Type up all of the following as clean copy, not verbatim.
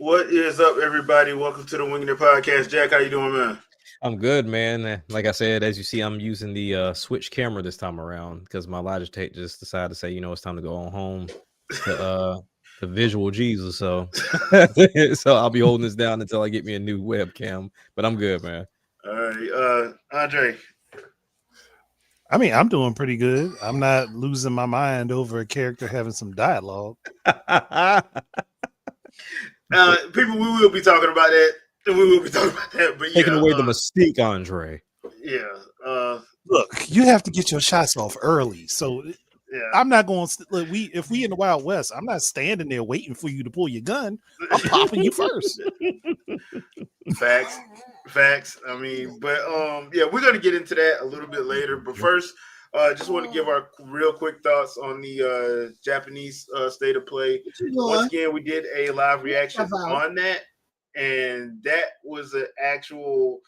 What is up, everybody? Welcome to the Wingin podcast. Jack, how you doing, man? I'm good, man. Like I said, as you see, I'm using the switch camera this time around because my Logitech just decided to say, it's time to go on home to visual Jesus. So so I'll be holding this down until I get me a new webcam. But I'm good, man. All right, Andre. I mean, I'm doing pretty good. I'm not losing my mind over a character having some dialogue. People, we will be talking about that. We will be talking about that. But Taking away the mystique, Andre. Yeah. Look, you have to get your shots off early. So yeah. I'm not going to if we in the Wild West, I'm not standing there waiting for you to pull your gun. I'm popping you first. Facts. I mean, but yeah, we're gonna get into that a little bit later. But first, just want to give our real quick thoughts on the Japanese state of play. Once again, we did a live reaction on that, and that was an actual.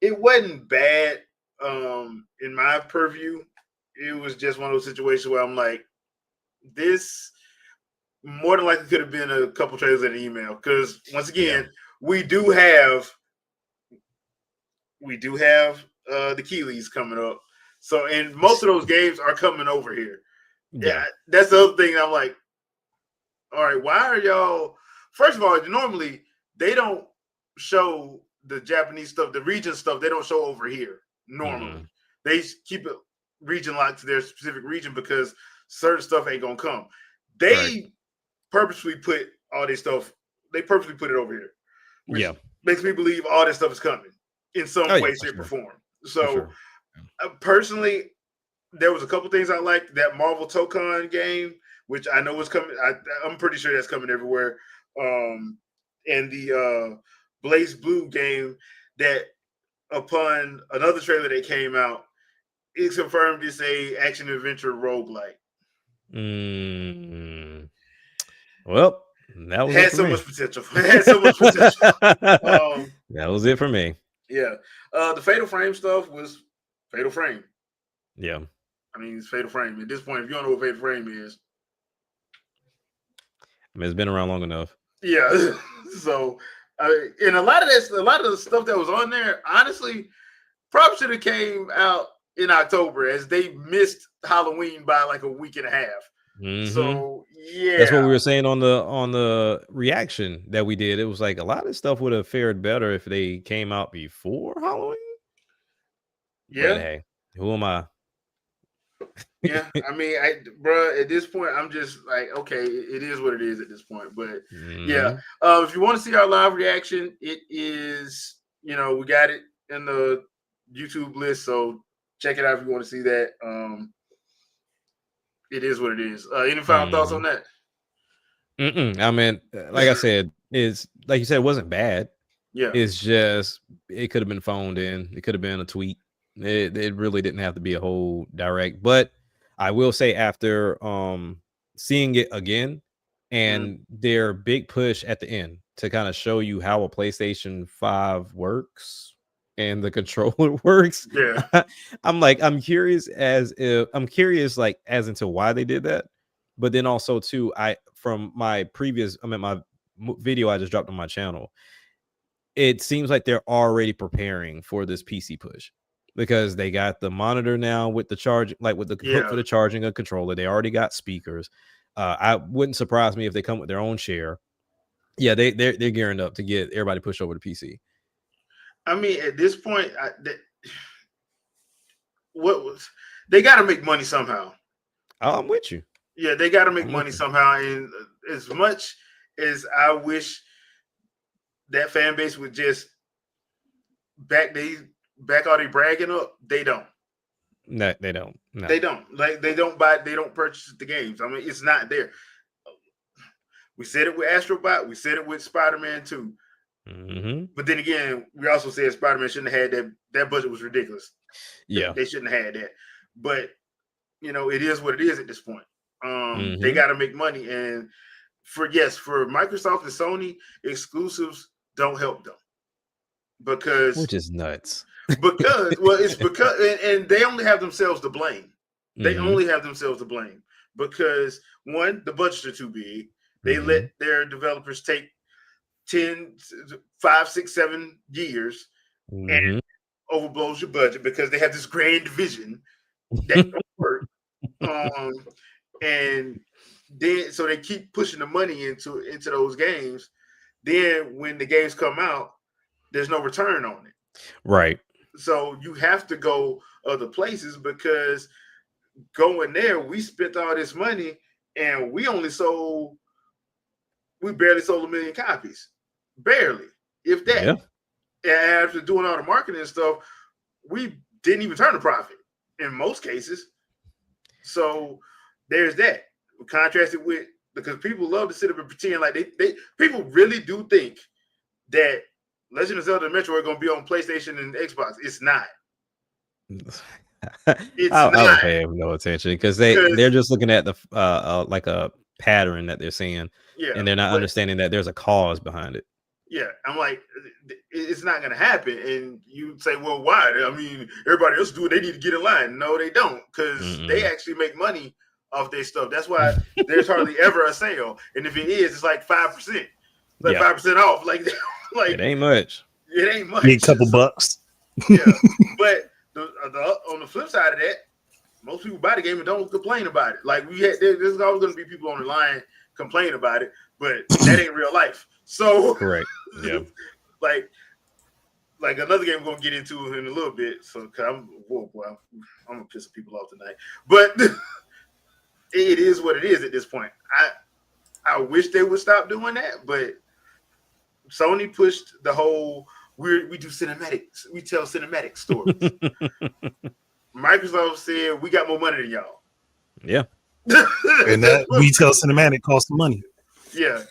It wasn't bad in my purview. It was just one of those situations where I'm like, this more than likely could have been a couple trailers in an email. Because once again, we do have the Keeleys coming up. So, and most of those games are coming over here. Yeah, that's the other thing. I'm like, all right, why are y'all? First of all, normally they don't show the Japanese stuff, the region stuff. They don't show over here. Normally, they keep it region locked to their specific region because certain stuff ain't gonna come. They purposely put all this stuff. They purposely put it over here. Which makes me believe all this stuff is coming in some way, shape, or form. So, personally, there was a couple things I liked. That Marvel Tokon game, which I know is coming. I'm pretty sure that's coming everywhere. And the Blaze Blue game that, upon another trailer that came out, it's confirmed it's a action adventure roguelike. Well, that was had so much potential. Had so much potential. That was it for me. Yeah. The Fatal Frame stuff was Fatal Frame. Yeah. I mean, it's Fatal Frame. At this point, if you don't know what Fatal Frame is, I mean, it's been around long enough. Yeah. So, and a lot of the stuff that was on there, honestly, probably should have came out in October, as they missed Halloween by like a week and a half. So yeah, that's what we were saying on the reaction that we did. It was like a lot of stuff would have fared better if they came out before Halloween. Yeah. But hey, who am I? Yeah, I mean, bro, at this point, I'm just like, okay, it is what it is at this point. But yeah, if you want to see our live reaction, it is, we got it in the YouTube list, so check it out if you want to see that. It is what it is. Any final thoughts on that? I mean, like I said, it's like you said, it wasn't bad. Yeah, it's just it could have been phoned in. It could have been a tweet. It really didn't have to be a whole direct. But I will say, after seeing it again and their big push at the end to kind of show you how a PlayStation 5 works and the controller works. Yeah. I'm curious as into why they did that. But then also too, from my video I just dropped on my channel, it seems like they're already preparing for this PC push, because they got the monitor now with the charge, like with the hook for the charging a controller. They already got speakers. I wouldn't surprise me if they come with their own chair. Yeah, they're gearing up to get everybody pushed over to PC. I mean, at this point, they got to make money somehow. I'm with you. Yeah, they got to make money somehow. And as much as I wish that fan base would just back all they bragging up, they don't. No, they don't. No. They don't. Like, they don't purchase the games. I mean, it's not there. We said it with Astrobot. We said it with Spider-Man 2. But then again, we also said Spider-Man shouldn't have had that budget was ridiculous. Yeah. They shouldn't have had that. But, it is what it is at this point. They got to make money. And for Microsoft and Sony, exclusives don't help them. Which is nuts. It's because and they only have themselves to blame. They only have themselves to blame because, one, the budgets are too big. They let their developers take 10, 5, 6, 7 years and overblows your budget because they have this grand vision that don't work. And then so they keep pushing the money into those games. Then when the games come out, there's no return on it. Right. So you have to go other places because going there, we spent all this money and we barely sold 1 million copies. Barely, if that. Yeah. And after doing all the marketing and stuff, we didn't even turn a profit in most cases. So there's that. Contrasted with, because people love to sit up and pretend like they people really do think that Legend of Zelda and Metro are going to be on PlayStation and Xbox. It's not. I don't pay them no attention because they're just looking at the like a pattern that they're seeing, and they're not understanding that there's a cause behind it. Yeah, I'm like, it's not going to happen. And you say, well, why? I mean, everybody else do it. They need to get in line. No, they don't, because they actually make money off their stuff. That's why there's hardly ever a sale. And if it is, it's like 5%, like 5% off. Like it ain't much. It ain't much. Need a couple bucks. Yeah, but on the flip side of that, most people buy the game and don't complain about it. Like there's always going to be people on the line complaining about it, but that ain't real life. So correct. Yeah. like another game we're gonna get into in a little bit. So I'm gonna piss some people off tonight. But it is what it is at this point. I wish they would stop doing that, but Sony pushed the whole we do cinematics, we tell cinematic stories. Microsoft said we got more money than y'all. Yeah. And that retail cinematic costs money. Yeah.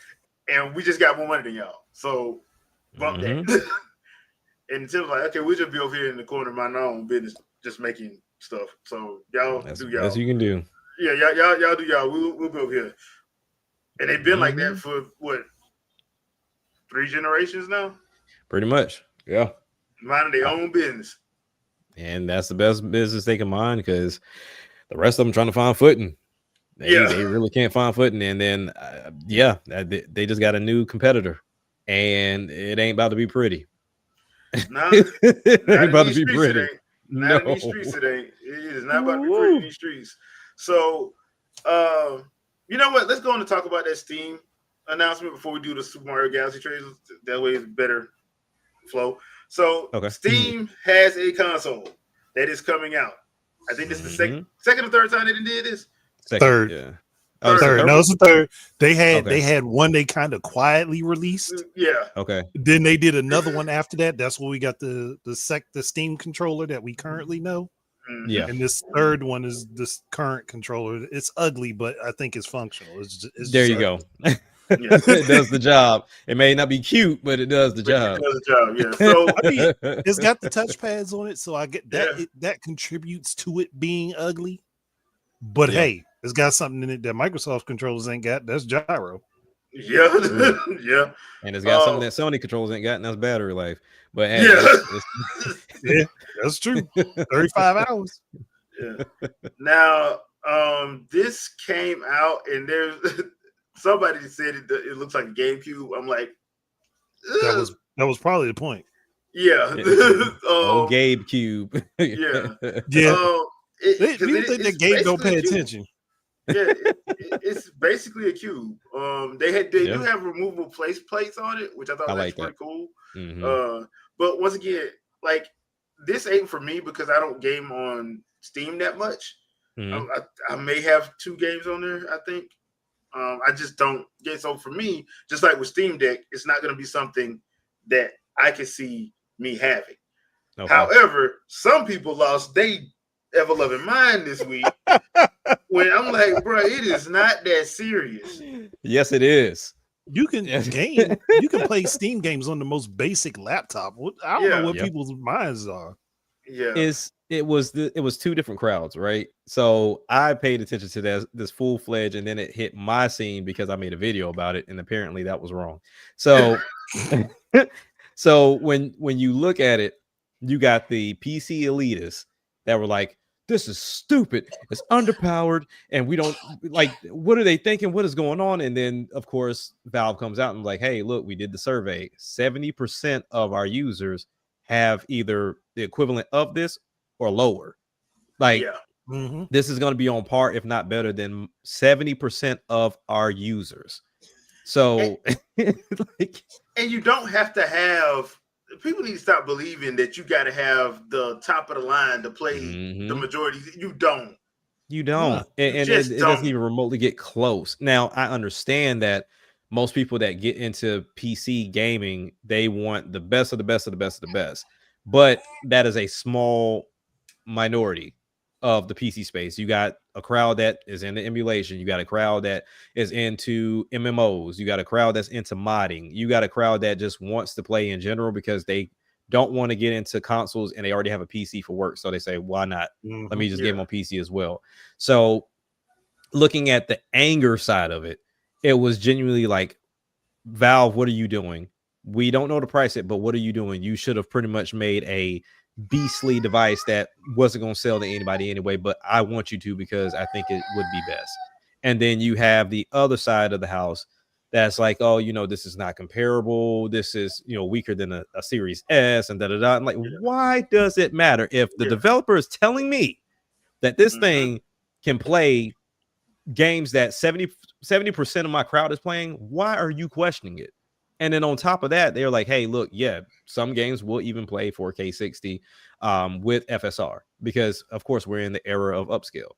And we just got more money than y'all. So bump that. And Tim's like, okay, we'll just be over here in the corner of my own business, just making stuff. So y'all do y'all. That's you can do. Yeah, y'all do y'all. We'll be over here. And they've been like that for what, 3 generations now? Pretty much. Yeah. Minding their own business. And that's the best business they can mind because the rest of them trying to find footing. They really can't find footing. And then, they just got a new competitor. And it ain't about to be pretty. Not about to be pretty. Not in these streets, it ain't. It is not about to be pretty in these streets. So, you know what? Let's go on and talk about that Steam announcement before we do the Super Mario Galaxy trailers. That way it's better flow. So, Steam has a console that is coming out. I think this is the second or third time they did this. Third. Yeah. Third. No, it's the third. They had one they kind of quietly released. Yeah. Okay. Then they did another one after that. That's where we got the Steam controller that we currently know. Yeah. And this third one is this current controller. It's ugly, but I think it's functional. It's there you go. It does the job. It may not be cute, but it does the job. It does the job, yeah. So I mean, it's got the touch pads on it, so I get that that contributes to it being ugly. But hey, it's got something in it that Microsoft controllers ain't got. That's gyro. Yeah, yeah. And it's got something that Sony controllers ain't got, and that's battery life. But hey, yeah, that's true. 35 hours. Yeah. Now, this came out, and there's somebody said it looks like a GameCube. I'm like, ugh. that was probably the point. Yeah. Gabe Cube. Yeah. People think that Gabe don't pay attention. Yeah, it's basically a cube. They do have removable plates on it, which I thought was pretty cool. But once again, like, this ain't for me because I don't game on Steam that much. I may have 2 games on there, I think. I just don't get. So for me, just like with Steam Deck, it's not going to be something that I can see me having. Okay. However, some people lost their ever-loving mind this week. When I'm like, bro, it is not that serious. Yes, it is. You can game. You can play Steam games on the most basic laptop. I don't know what people's minds are. Yeah, it was 2 different crowds, right? So I paid attention to this full-fledged, and then it hit my scene because I made a video about it, and apparently that was wrong. So, so when you look at it, you got the PC elitists that were like, this is stupid. It's underpowered, and we don't like. What are they thinking? What is going on? And then, of course, Valve comes out and like, hey, look, we did the survey. 70% of our users have either the equivalent of this or lower. Like, this is going to be on par, if not better, than 70% of our users. So, and you don't have to have. People need to stop believing that you got to have the top of the line to play the majority. You don't. You don't. And it doesn't even remotely get close. Now, I understand that most people that get into PC gaming, they want the best of the best of the best of the best. But that is a small minority of the PC space. You got a crowd that is into emulation. You got a crowd that is into MMOs. You got a crowd that's into modding. You got a crowd that just wants to play in general because they don't want to get into consoles and they already have a PC for work. So they say, why not? Let me just game on PC as well. So looking at the anger side of it, it was genuinely like, Valve, what are you doing? We don't know to price it, but what are you doing? You should have pretty much made a beastly device that wasn't going to sell to anybody anyway, but I want you to because I think it would be best. And then you have the other side of the house that's like, oh, this is not comparable. This is, weaker than a Series S and da-da-da. I'm like, why does it matter? If the developer is telling me that this thing can play games that 70% of my crowd is playing, why are you questioning it? And then on top of that, they're like, hey, look, yeah, some games will even play 4K 60 with FSR because, of course, we're in the era of upscale.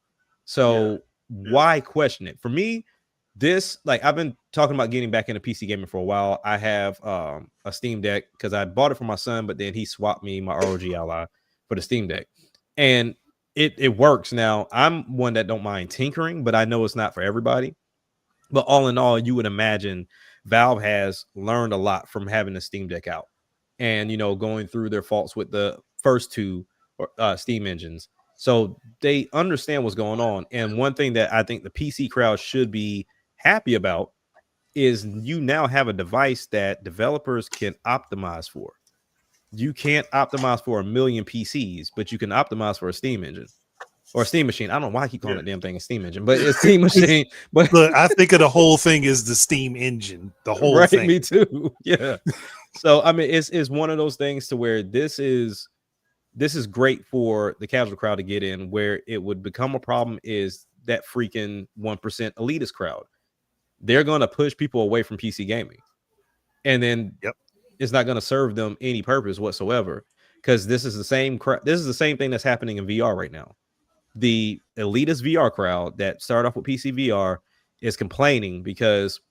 So why question it? For me, this, like, I've been talking about getting back into PC gaming for a while. I have a Steam Deck because I bought it for my son, but then he swapped me my ROG Ally for the Steam Deck. And it works. Now, I'm one that don't mind tinkering, but I know it's not for everybody. But all in all, you would imagine Valve has learned a lot from having the Steam Deck out and, going through their faults with the first two Steam engines. So they understand what's going on. And one thing that I think the PC crowd should be happy about is you now have a device that developers can optimize for. You can't optimize for a million PCs, but you can optimize for a Steam engine. Or a Steam machine. I don't know why I keep calling that damn thing a Steam engine, but it's Steam machine. But look, I think of the whole thing is the Steam engine. The whole thing. Me too. Yeah. So I mean, it's one of those things to where this is great for the casual crowd to get in. Where it would become a problem is that freaking 1% elitist crowd. They're going to push people away from PC gaming, and then it's not going to serve them any purpose whatsoever. Because this is the same thing that's happening in VR right now. The elitist VR crowd that started off with PC VR is complaining because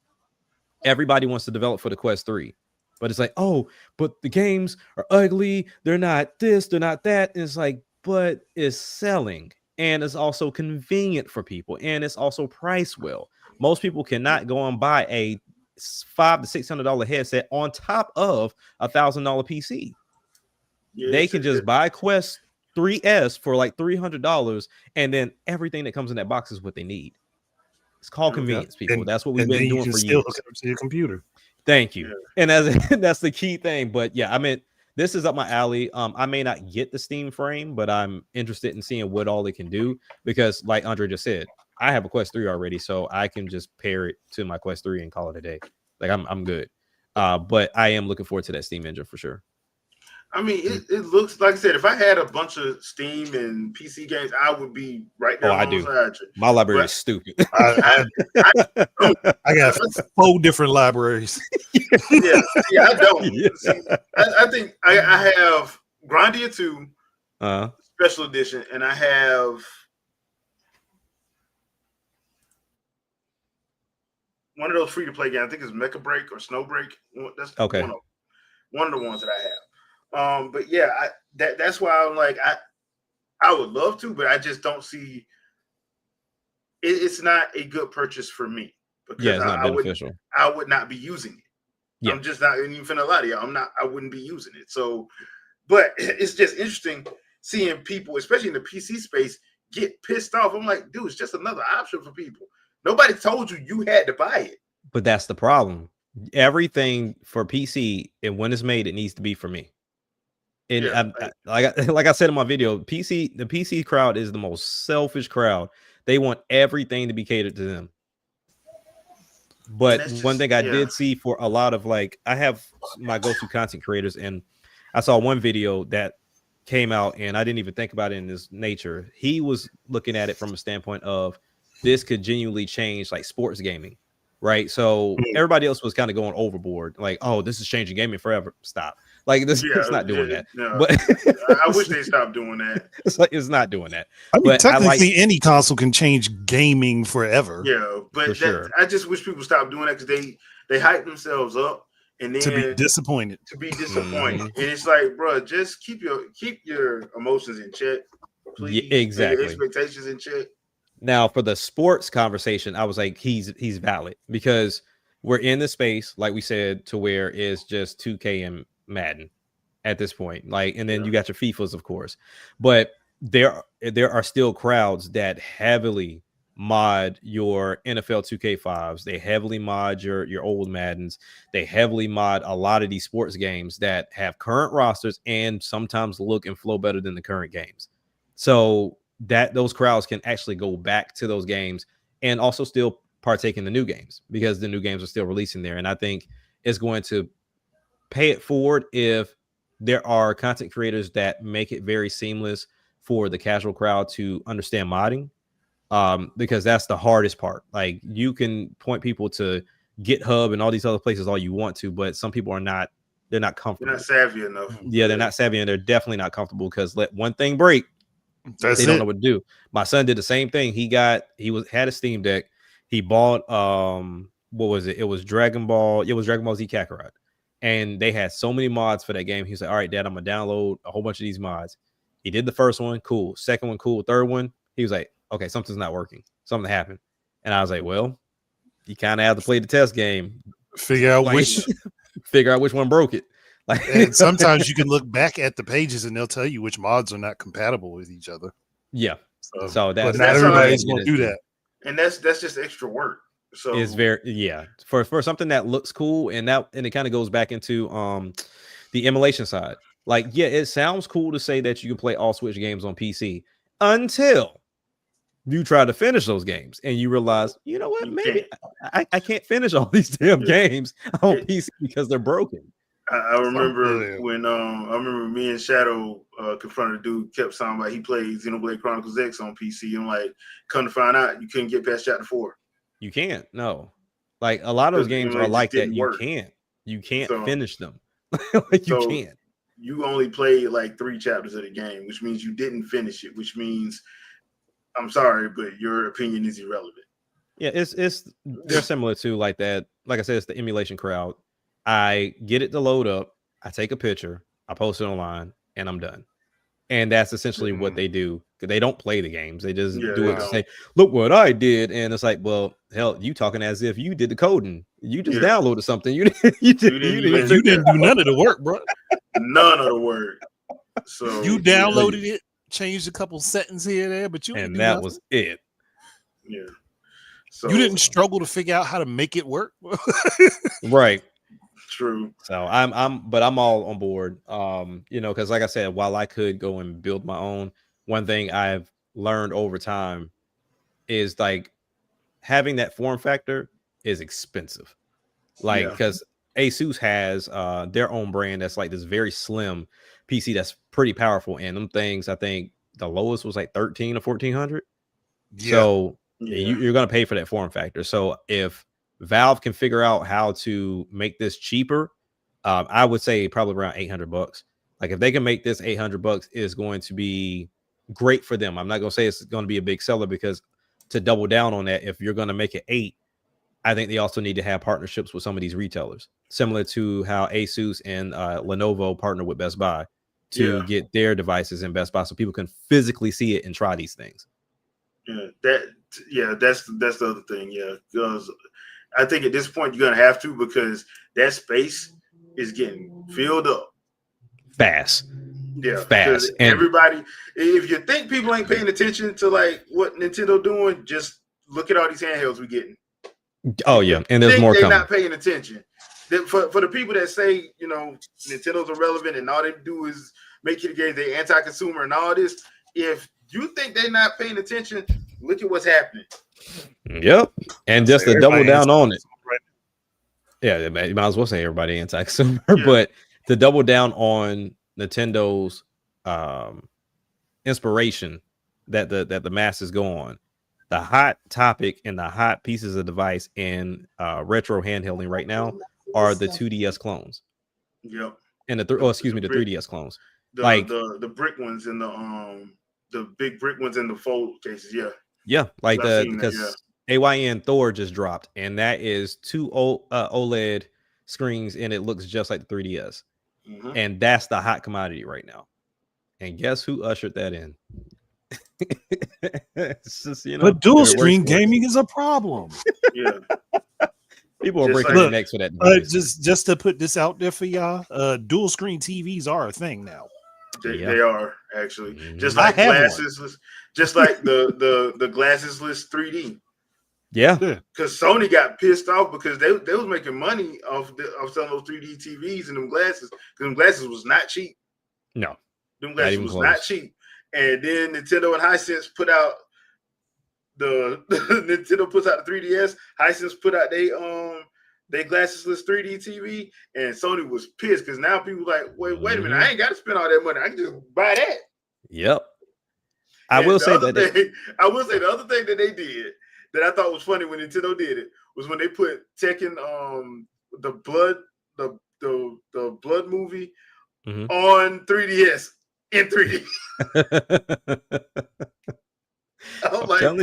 everybody wants to develop for the Quest 3. But it's like, oh, but the games are ugly. They're not this, they're not that. And it's like, but it's selling. And it's also convenient for people. And it's also priced well. Most people cannot go and buy a $500 to $600 headset on top of $1,000 PC. They can just buy Quest 3S for like $300, and then everything that comes in that box is what they need. It's called convenience, people. That's what we've been doing for years. Hook it up to your computer. Thank you. And that's the key thing. But yeah, I mean, this is up my alley. I may not get the Steam frame, but I'm interested in seeing what all it can do because, like Andre just said, I have a Quest 3 already, so I can just pair it to my Quest 3 and call it a day. Like I'm good. But I am looking forward to that Steam engine for sure. I mean, it looks like I said. If I had a bunch of Steam and PC games, I would be right there. Oh, I do. My library is stupid. I got 4 different libraries. Yeah, I don't. Yeah. See, I think I have Grandia 2 Special Edition, and I have one of those free to play games. I think it's Mecha Break or Snow Break. That's okay. One of the ones that I have. But yeah, that's why I'm like I would love to, but I just don't see it's not a good purchase for me because it's not beneficial. I would not be using it. Yeah. I'm just not even finna lie to you. I wouldn't be using it. So, but it's just interesting seeing people, especially in the PC space, get pissed off. I'm like, dude, it's just another option for people. Nobody told you had to buy it. But that's the problem. Everything for PC, and when it's made, it needs to be for me. And like I said in my video, the PC crowd is the most selfish crowd. They want everything to be catered to them. But one thing I did see for a lot of, like, I have my go-to content creators, and I saw one video that came out, and I didn't even think about it in this nature. He was looking at it from a standpoint of this could genuinely change like sports gaming, right? So everybody else was kind of going overboard, like, oh, this is changing gaming forever. Stop. Like, this it's not doing that. No. But I wish they stopped doing that. It's not doing that. I mean, but technically, any console can change gaming forever. Yeah, but sure. I just wish people stopped doing that because they hype themselves up and then to be disappointed. And it's like, bro, just keep your emotions in check, please. Yeah, exactly. Your expectations in check. Now, for the sports conversation, I was like, he's valid because we're in the space, like we said, to where it's just 2K and Madden at this point. Like, and then you got your FIFAs, of course, but there are still crowds that heavily mod your NFL 2K5s. They heavily mod your old Maddens. They heavily mod a lot of these sports games that have current rosters and sometimes look and flow better than the current games. So that those crowds can actually go back to those games and also still partake in the new games because the new games are still releasing there. And I think it's going to pay it forward if there are content creators that make it very seamless for the casual crowd to understand modding, because that's the hardest part. Like, you can point people to GitHub and all these other places all you want to, but some people they're not comfortable. They're not savvy enough. Yeah, they're not savvy, and they're definitely not comfortable because let one thing break, they don't know what to do. My son did the same thing. He had a Steam Deck. He bought what was it? It was Dragon Ball. It was Dragon Ball Z Kakarot. And they had so many mods for that game. He was like, all right, Dad, I'm going to download a whole bunch of these mods. He did the first one. Cool. Second one, cool. Third one, he was like, okay, something's not working. Something happened. And I was like, well, you kind of have to play the test game. Figure out which one broke it. Like, and sometimes you can look back at the pages and they'll tell you which mods are not compatible with each other. Yeah. So not everybody's going to do that. And that's just extra work. So it's very for something that looks cool, and it kind of goes back into the emulation side. Like, yeah, it sounds cool to say that you can play all Switch games on PC until you try to finish those games and you realize, you know what, maybe I can't finish all these damn games on PC because they're broken. I remember when I remember me and Shadow confronted a dude, kept sounding like he played Xenoblade Chronicles X on PC, and like, come to find out, you couldn't get past chapter 4. You can't. No, like a lot of those games are like that. You can't finish them. Like, you can't. You only played like 3 chapters of the game, which means you didn't finish it. Which means, I'm sorry, but your opinion is irrelevant. Yeah, they're similar to like that. Like I said, it's the emulation crowd. I get it to load up. I take a picture. I post it online, and I'm done. And that's essentially what they do. They don't play the games. They just do it to say, look what I did. And it's like, well, hell, you talking as if you did the coding. You just downloaded something. You didn't do none of the work, bro. None of the work. So you downloaded it, changed a couple settings here and there, but that was it. Yeah. So you didn't struggle to figure out how to make it work. Right. True. So I'm all on board. Because like I said, while I could go and build my own, one thing I've learned over time is like having that form factor is expensive. Like, because Asus has their own brand that's like this very slim PC that's pretty powerful, and them things, I think the lowest was like 13 or 1400. So you're gonna pay for that form factor. So if Valve can figure out how to make this cheaper, I would say probably around $800. Like, if they can make this $800, is going to be great for them. I'm not going to say it's going to be a big seller, because to double down on that, if you're going to make it 8, I think they also need to have partnerships with some of these retailers, similar to how Asus and Lenovo partner with Best Buy to get their devices in Best Buy, so people can physically see it and try these things. That's the other thing. Yeah, because I think at this point you're gonna have to, because that space is getting filled up fast. Yeah, fast. And everybody, if you think people ain't paying attention to like what Nintendo doing, just look at all these handhelds we're getting. Oh yeah, and there's more coming. They're not paying attention. For the people that say, Nintendo's irrelevant and all they do is make kitty games, they anti-consumer and all this. If you think they're not paying attention, look at what's happening. Yep. And just to double down on it. Right. Yeah, you might as well say everybody anti-consumer, but to double down on Nintendo's inspiration that the masses go on. The hot topic and the hot pieces of device in retro handhelding right now are the 2DS clones. Yep. And the 3DS clones. The brick ones and the big brick ones in the fold cases. Yeah. Yeah, like because AYN Thor just dropped, and that is 2 OLED screens, and it looks just like the 3DS. Mm-hmm. And that's the hot commodity right now. And guess who ushered that in? It's just, but dual screen gaming is a problem. Yeah. People are breaking their necks for that. Just to put this out there for y'all, dual screen TVs are a thing now. They are actually just like glasses, just like the glassesless 3D. Yeah, because Sony got pissed off because they was making money off selling those 3D TVs and them glasses, because them glasses was not cheap. No, them glasses was not cheap. And then Nintendo and Hisense put out Nintendo puts out the 3DS. Hisense put out they glassesless 3D TV, and Sony was pissed because now people like, wait a minute, I ain't got to spend all that money. I can just buy that. Yep. I will say the other thing that they did that I thought was funny when Nintendo did it was when they put Tekken the blood movie on 3DS in 3D. I'm like, y'all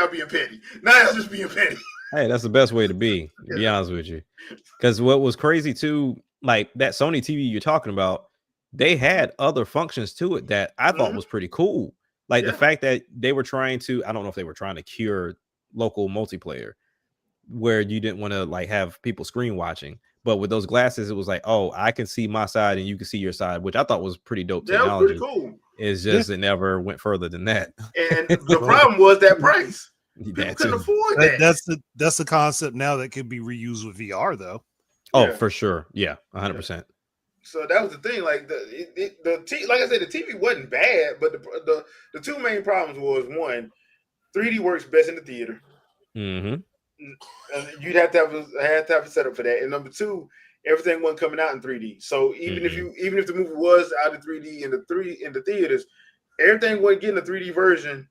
being petty. Now y'all just being petty. Hey, that's the best way to be honest with you. Because what was crazy too, like that Sony TV you're talking about, they had other functions to it that I thought was pretty cool. Like the fact that they were trying to, I don't know if they were trying to cure local multiplayer where you didn't want to like have people screen watching. But with those glasses, it was like, oh, I can see my side and you can see your side, which I thought was pretty dope technology. That was pretty cool. It's just it never went further than that. And the problem was that price. People couldn't afford that. That's the concept now that could be reused with VR though. Oh, for sure. Yeah, 100%. So that was the thing. Like like I said, the TV wasn't bad, but the two main problems was, one, 3D works best in the theater. Mm-hmm. You'd have to have a setup for that. And number two, everything wasn't coming out in 3D. So even if the movie was out in 3D in the theaters, everything wasn't getting a 3D version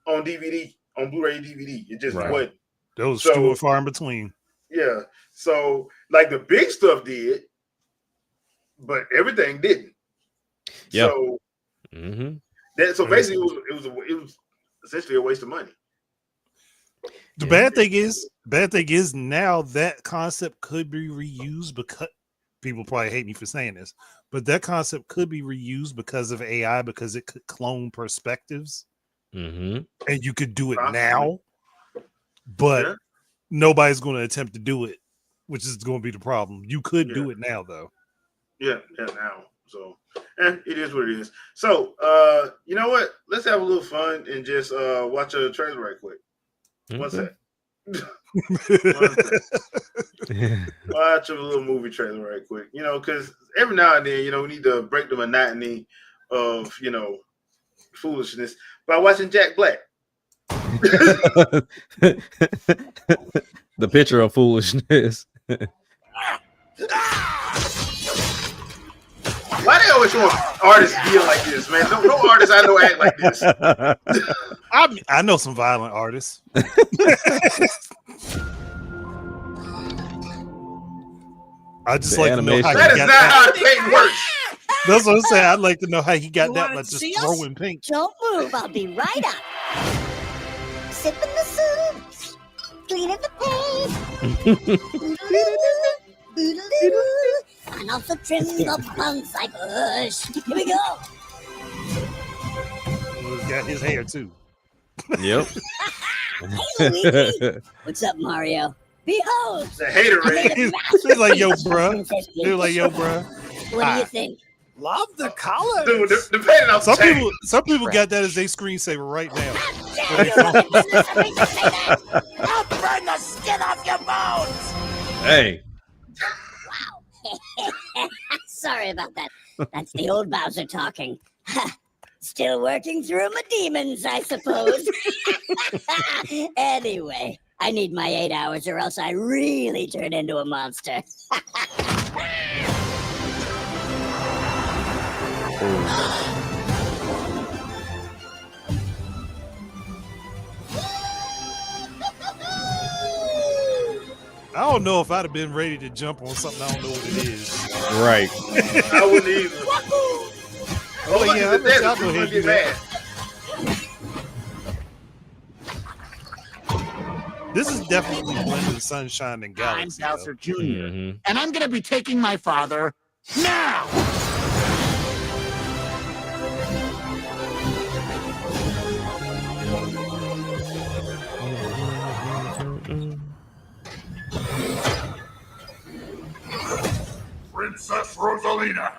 on DVD, on Blu-ray DVD. It just wasn't. Those few and far in between. Yeah. So like the big stuff did, but everything didn't. Yeah. So basically it was essentially a waste of money. The bad thing is now that concept could be reused because people probably hate me for saying this, but that concept could be reused because of AI, because it could clone perspectives, and you could do it now, but nobody's going to attempt to do it, which is going to be the problem. You could do it now, though. Yeah, now. So, it is what it is. So, you know what? Let's have a little fun and just watch a trailer right quick. What's that? Watch a little movie trailer right quick. You know, because every now and then, you know, we need to break the monotony of, you know, foolishness by watching Jack Black. The picture of foolishness. Why they always want artists being like this, man? No artists I know act like this. I know some violent artists. I just like to know how that is not how the paint works. That's what I'm saying. I'd like to know how he got that by just throwing paint. Don't move. I'll be right up. Sipping the soup, cleaning the paint. And also trim the buns I push. Here we go. He's got his hair too. Yep. Hey, Luigi. What's up, Mario? Behold. The hater rate. They're like, yo, bro. They're like, yo, bro. What do you think? Love the color. Dude, depending on some people got that as their screensaver right now. I'll burn the skin off your bones. Hey. Wow. sorry about that. That's the old Bowser talking. Still working through my demons, I suppose. Anyway, I need my 8 hours or else I really turn into a monster. I don't know if I'd have been ready to jump on something I don't know what it is. Right. I wouldn't either. Oh yeah, I bet y'all go ahead and do that. This is definitely blending Sunshine and Galaxy. I'm Bowser Jr. Mhm. And I'm gonna be taking my father now. Princess Rosalina,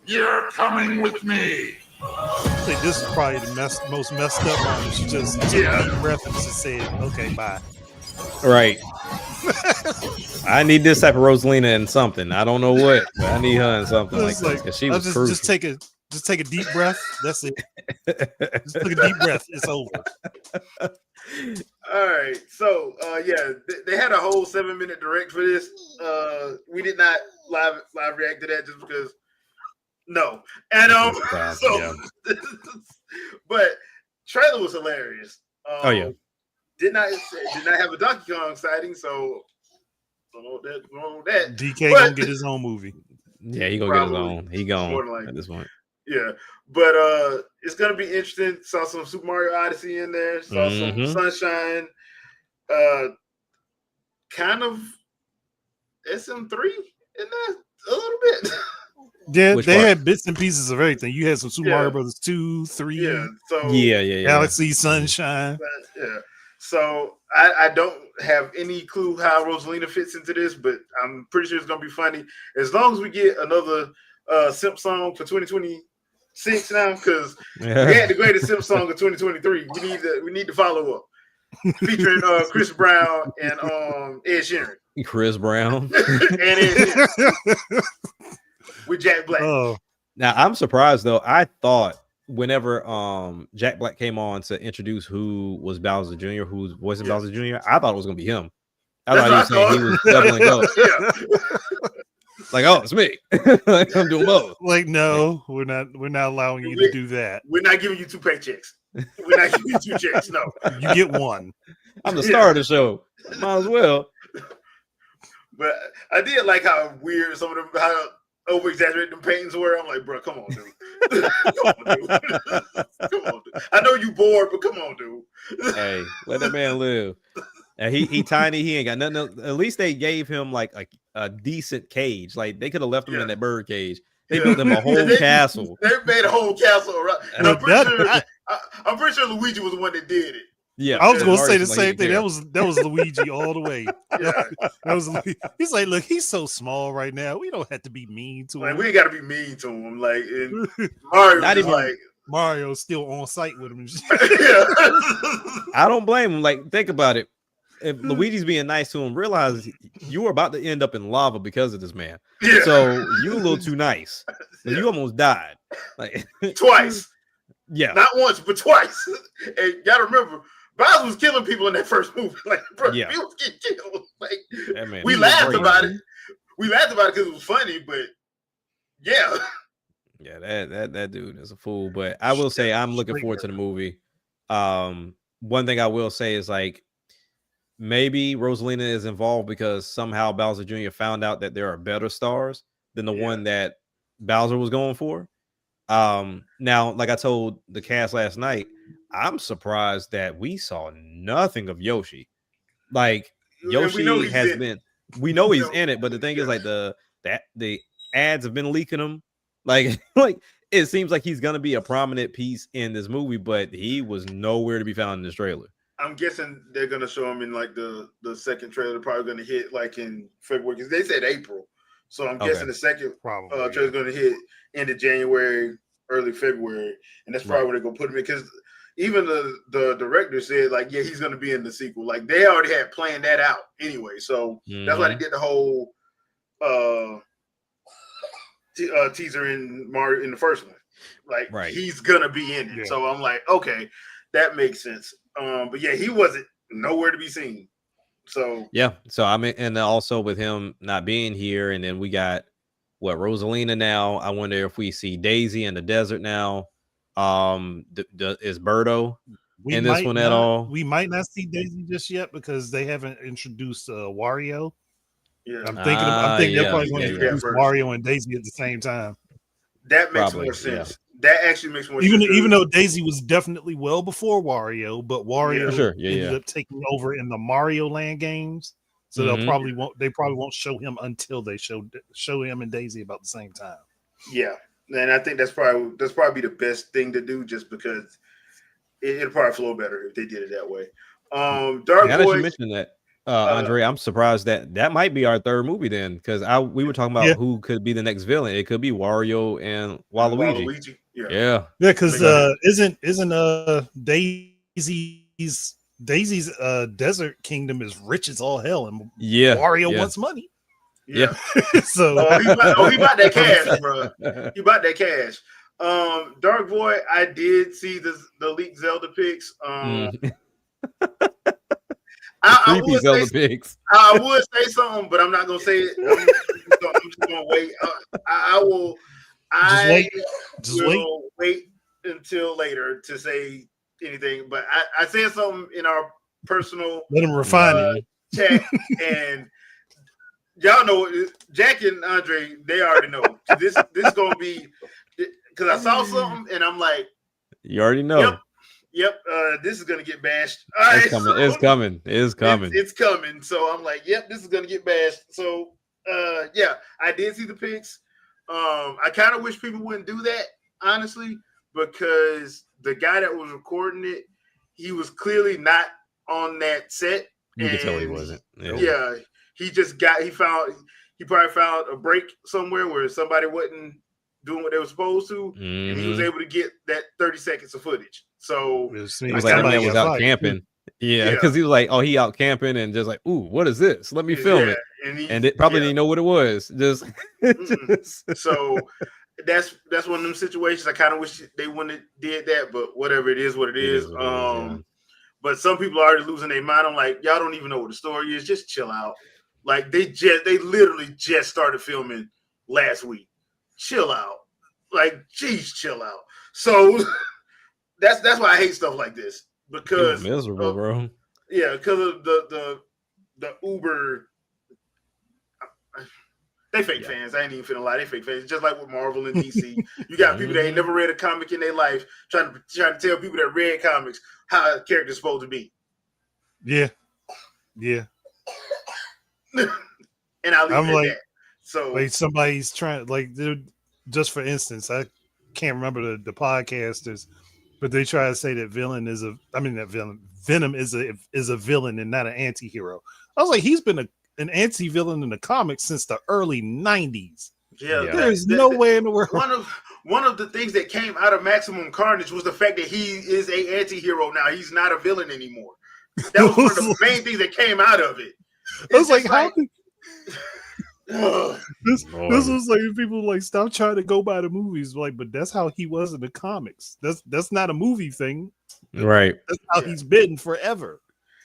you're coming with me. I think this is probably the most messed up one. She just took a deep breath and just said, "Okay, bye." Right. I need this type of Rosalina in something. I don't know what, but I need her in something like It's this because she I'll was just take a deep breath. That's it. Just take a deep breath. It's over. All right, so they had a whole 7-minute direct for this. We did not live react to that just because no, and but trailer was hilarious. Oh yeah, did not have a Donkey Kong sighting, so don't know that. DK gonna get his own movie. Yeah, he gonna get his own. He gone like at this point. Yeah, but it's gonna be interesting. Saw some Super Mario Odyssey in there. Saw some Sunshine. Kind of SM3 in there a little bit. Yeah, they had bits and pieces of everything. You had some Super Mario Brothers 2, 3. Yeah, so Galaxy, Sunshine. Yeah. So I don't have any clue how Rosalina fits into this, but I'm pretty sure it's gonna be funny as long as we get another Simp song for 2026 now, because we had the greatest Simp song of 2023. We need to follow up, featuring Chris Brown and Ed Sheeran. Chris Brown and Ed Sheeran with Jack Black. Oh, now I'm surprised though. I thought whenever Jack Black came on to introduce who was Bowser Jr., who's voicing Bowser Jr., I thought it was gonna be him. I thought he was saying he was doubling up. Like, oh, it's me. Like, I'm doing both. Like, no, we're not allowing you to do that. We're not giving you 2 paychecks. We're not giving you 2 checks. No, you get one. I'm the star of the show. Might as well. But I did like how weird some of them, how over exaggerated the paintings were. I'm like, bro, come on, dude. Come on, dude. Come on, dude. I know you bored, but come on, dude. Hey, let that man live. And he tiny. He ain't got nothing else. At least they gave him like a decent cage. Like they could have left him in that bird cage. They built him a whole castle. They made a whole castle around. And I'm pretty sure Luigi was the one that did it. Yeah, I was gonna say the same thing. That was Luigi all the way. Yeah. That was Luigi. He's like, look, he's so small right now. We don't have to be mean to him. Like, we ain't got to be mean to him. Like, and Mario, not even like Mario's still on site with him. Yeah. I don't blame him. Like, think about it. If Luigi's being nice to him, realize you were about to end up in lava because of this man. Yeah. So you a little too nice. You almost died. Like twice. Yeah. Not once, but twice. And you gotta remember, Bowser was killing people in that first movie. Like, bro, he was getting killed. Like, we laughed about it. We laughed about it because it was funny, but yeah. Yeah, that dude is a fool. But I will say I'm looking forward to the movie. One thing I will say is like maybe Rosalina is involved because somehow Bowser Jr. found out that there are better stars than the one that Bowser was going for. Now, like I told the cast last night, I'm surprised that we saw nothing of Yoshi. Like Yoshi we know he's in it, but the thing is like the ads have been leaking him. Like it seems like he's gonna be a prominent piece in this movie, but he was nowhere to be found in this trailer. I'm guessing they're gonna show him in like the second trailer, probably gonna hit like in February because they said April. So I'm guessing the second trailer's gonna hit end of January, early February, and that's probably where they're gonna put him in because even the director said like, yeah, he's gonna be in the sequel. Like they already had planned that out anyway. So that's why they did the whole teaser in Mario in the first one. Like Right. he's gonna be in it. Yeah. So I'm like, okay, that makes sense. But yeah, he wasn't nowhere to be seen. So Yeah. So I mean, and then also with him not being here, and then we got Rosalina now. I wonder if we see Daisy in the desert now. Is Birdo We in this might one not, at all? We might not see Daisy just yet because they haven't introduced Wario. yeah, I'm thinking they're probably going to yeah. introduce First. Wario and Daisy at the same time. that makes Probably, more sense. yeah. That actually makes more sense. Even though Daisy was definitely well before Wario, but Wario For sure. ended up taking over in the Mario Land games. So Mhm. they probably won't show him until they show him and Daisy about the same time. Yeah, and I think that's probably the best thing to do, just because it'll probably flow better if they did it that way. Dark Now that Voice. you mentioned that, Andre, I'm surprised that might be our third movie then, because we were talking about who could be the next villain. It could be Wario and Waluigi. Yeah. Yeah, because isn't Daisy's desert kingdom is rich as all hell, and Wario wants money. Yeah. So he bought that cash, bro. He bought that cash. Dark Void, I did see the leaked Zelda pics. I would say something, but I'm not gonna say it. I'm just gonna wait. I will wait until later to say anything. But I said something in our personal let him refine chat, and y'all know Jack and Andre. They already know this gonna be, because I saw something and I'm like, you already know. Yep, this is gonna get bashed. It's coming. It's coming. It's coming. So I'm like, yep, this is gonna get bashed. So yeah, I did see the pics. I kind of wish people wouldn't do that, honestly, because the guy that was recording it, he was clearly not on that set. You could tell he wasn't. Yeah, he probably found a break somewhere where somebody wasn't doing what they were supposed to, and he was able to get that 30 seconds of footage. So it was like somebody was out camping. Yeah, because he was like, "Oh, he out camping," and just like, "Ooh, what is this? Let me film it." And it probably didn't know what it was. Just so that's one of them situations. I kind of wish they wouldn't have did that, but whatever, it is what it is. But some people are already losing their mind. I'm like, y'all don't even know what the story is. Just chill out. Like they literally just started filming last week. Chill out. Like, geez, chill out. So that's why I hate stuff like this, because miserable, bro. Yeah, because of the Uber. They fake fans. I ain't even finna lie. They fake fans. Just like with Marvel and DC, you got people that ain't never read a comic in their life trying to tell people that read comics how a character's supposed to be. Yeah. And I'm like that. So like somebody's trying, like, just for instance, I can't remember the podcasters, but they try to say that Venom is a villain and not an anti-hero. I was like, he's been an anti-villain in the comics since the early 90s. Yeah. There's no way in the world. One of the things that came out of Maximum Carnage was the fact that he is a anti-hero now. He's not a villain anymore. That was one of the main things that came out of it. I was like, how could this was like, people like, stop trying to go by the movies, like, but that's how he was in the comics. That's not a movie thing, right? That's how he's been forever.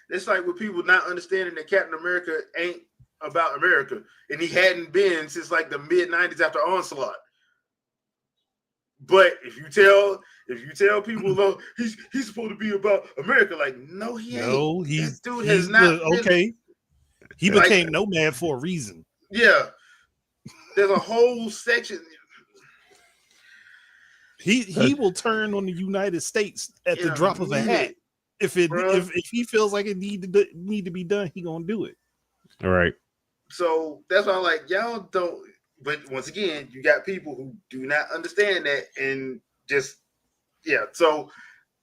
It's like with people not understanding that Captain America ain't about America, and he hadn't been since like the mid-90s after Onslaught. But if you tell people, though, he's supposed to be about America, like, no, he ain't. No, this dude has not. Okay, he became Nomad for a reason. Yeah, there's a whole section. He will turn on the United States at the drop of a hat. If he feels like it need to be done, he gonna do it. All right. So that's why I'm like, y'all don't. But once again, you got people who do not understand that, and just So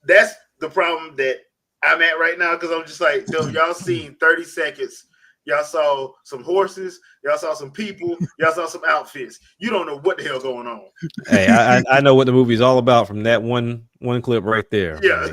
that's the problem that I'm at right now, because I'm just like, y'all seen 30 seconds. Y'all saw some horses. Y'all saw some people. Y'all saw some outfits. You don't know what the hell going on. Hey, I know what the movie's all about from that one clip right there. Yeah,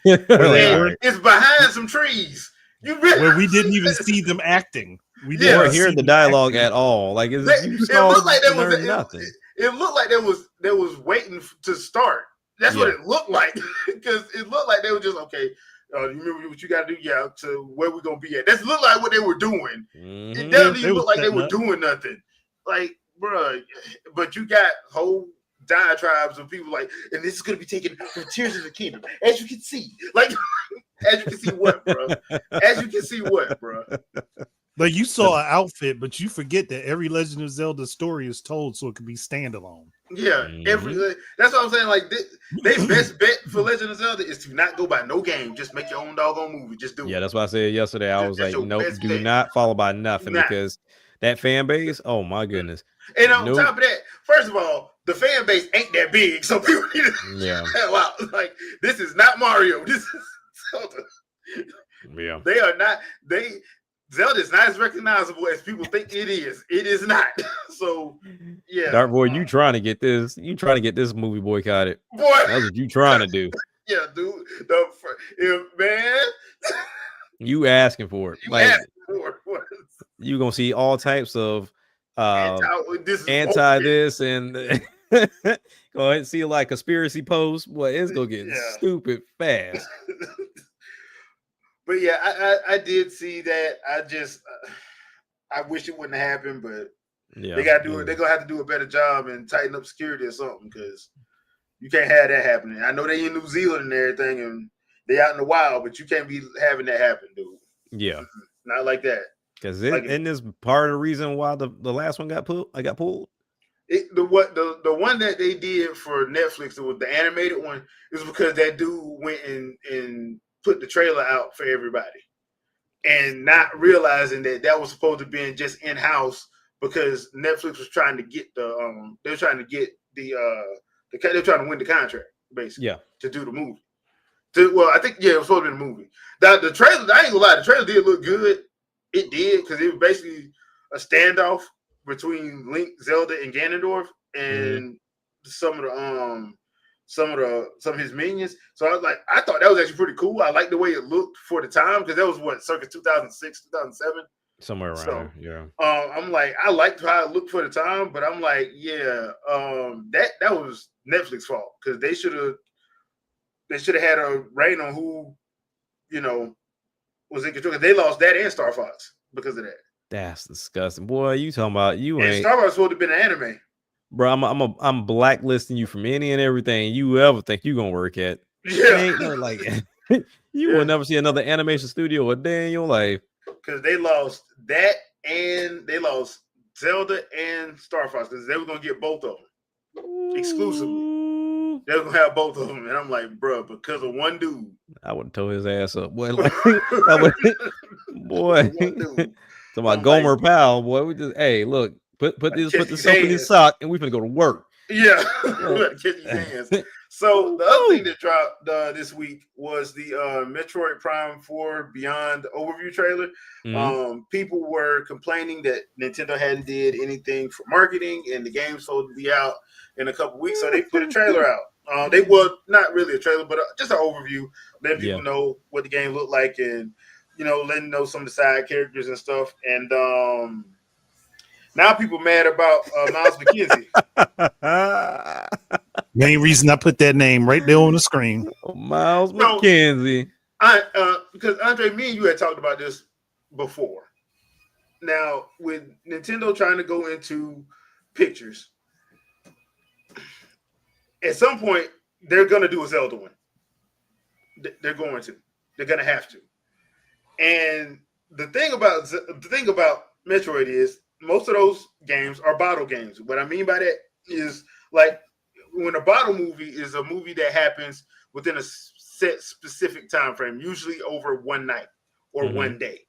it's behind some trees. Where we didn't even see them acting. We didn't hear the dialogue at all. Like it looked like that was nothing. it looked like they was waiting to start. That's what it looked like, because it looked like they were just okay. You remember what you got to do? Yeah, to where we gonna be at. That looked like what they were doing. It doesn't even look like they were doing nothing. Like, bro, but you got whole diatribes of people like, and this is gonna be taken from Tears of the Kingdom, as you can see. Like, as you can see what, bro? As you can see what, bro? Like, you saw an outfit, but you forget that every Legend of Zelda story is told so it can be standalone. Yeah, that's what I'm saying. Like, they best bet for Legend of Zelda is to not go by no game. Just make your own doggone movie. Just do it. Yeah, that's what I said yesterday. I was like, nope, do not follow by nothing, because that fan base, oh my goodness. And on top of that, first of all, the fan base ain't that big, so people need to hell out. Like, this is not Mario. This is Zelda. Yeah, they are not. Zelda is not as recognizable as people think it is. It is not. So, yeah. Dark Boy, you trying to get this? You trying to get this movie boycotted? Boy, that's what you trying to do. Yeah, dude. Man, you asking for it? You gonna see all types of anti this and go ahead and see like conspiracy posts. Boy, it's gonna get stupid fast. But yeah, I did see that. I wish it wouldn't have happened, but they gotta do it. They're gonna have to do a better job and tighten up security or something, because you can't have that happening. I know they in New Zealand and everything, and they out in the wild, but you can't be having that happen, dude. Yeah, not like that. Because isn't this part of the reason why the last one got pulled? The one that they did for Netflix, it was the animated one, is because that dude went and put the trailer out for everybody, and not realizing that was supposed to be just in house, because Netflix was trying to get they were trying to win the contract basically, to do the movie. I think it was supposed to be the movie. The trailer, I ain't gonna lie, the trailer did look good. It did, because it was basically a standoff between Link, Zelda, and Ganondorf, and some of his minions. So I thought that was actually pretty cool. I liked the way it looked for the time, because that was circa 2006, 2007. Somewhere around there. I'm like, I liked how it looked for the time, but I'm like, that was Netflix fault, because they should have had a reign on who, was in control. Because they lost that and Star Fox because of that. That's disgusting, boy. You talking about you ain't Star Fox was supposed to have been an anime. Bro, I'm blacklisting you from any and everything you ever think you gonna work at. Ain't no, like you will never see another animation studio a day in your life. Because they lost that, and they lost Zelda and Star Fox, because they were gonna get both of them exclusively. They were gonna have both of them, and I'm like, bro, because of one dude, I would have tore his ass up, boy. Like, boy. So my Gomer pal, boy, we just look. Put this up in his sock, and we finna go to work. Yeah, kiss his hands. So the other thing that dropped this week was the Metroid Prime 4 Beyond overview trailer. People were complaining that Nintendo hadn't did anything for marketing, and the game's supposed to be out in a couple weeks, so they put a trailer out. They were not really a trailer, but just an overview, letting people know what the game looked like, and letting them know some of the side characters and stuff. And now people mad about Miles McKenzie. Main reason I put that name right there on the screen. Miles McKenzie. Because Andre, me and you had talked about this before. Now, with Nintendo trying to go into pictures, at some point they're going to do a Zelda one. They're going to. They're going to have to. And the thing about Metroid is, most of those games are bottle games. What I mean by that is, like, when a bottle movie is a movie that happens within a set specific time frame, usually over one night or one day.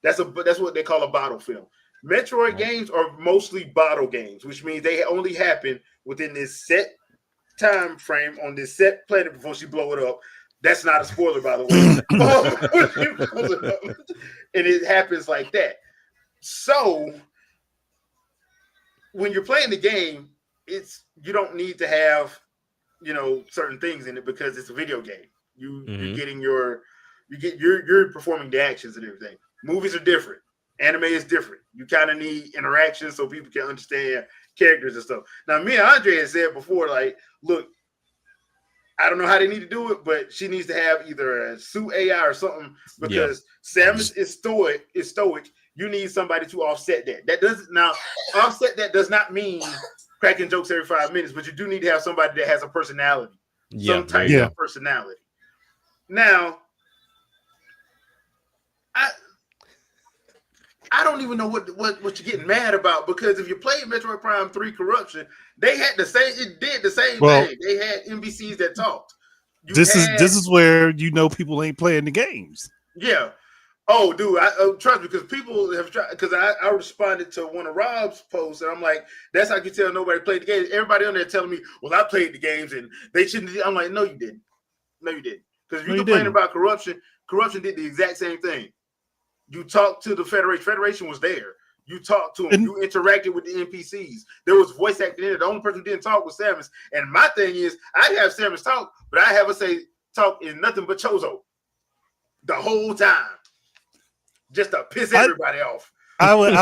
That's what they call a bottle film. Metroid games are mostly bottle games, which means they only happen within this set time frame on this set planet before she blow it up. That's not a spoiler, by the way. And it happens like that. So when you're playing the game, you don't need to have certain things in it, because it's a video game. You're getting you're performing the actions and everything. Movies are different, Anime is different. You kind of need interaction so people can understand characters and stuff. Now, me and Andre had said before, like, look, I don't know how they need to do it, but she needs to have either a suit AI or something because Samus is stoic. You need somebody to offset that. Offset that does not mean cracking jokes every 5 minutes, but you do need to have somebody that has a personality, some type of personality. Now, I don't even know what you're getting mad about, because if you played Metroid Prime 3 Corruption, they had the same. It did the same thing. They had NPCs that talked. This is where people ain't playing the games. Yeah. Oh, dude, trust me, because people have tried. Because I responded to one of Rob's posts, and I'm like, "That's how you tell nobody played the games." Everybody on there telling me, "Well, I played the games, and they shouldn't." I'm like, "No, you didn't. No, you didn't." Because you complain about corruption. Corruption did the exact same thing. You talked to the Federation. Federation was there. You talked to them. You interacted with the NPCs. There was voice acting in it. The only person who didn't talk was Samus. And my thing is, I'd have Samus talk, but I have her say talk in nothing but Chozo the whole time, just to piss everybody off. I would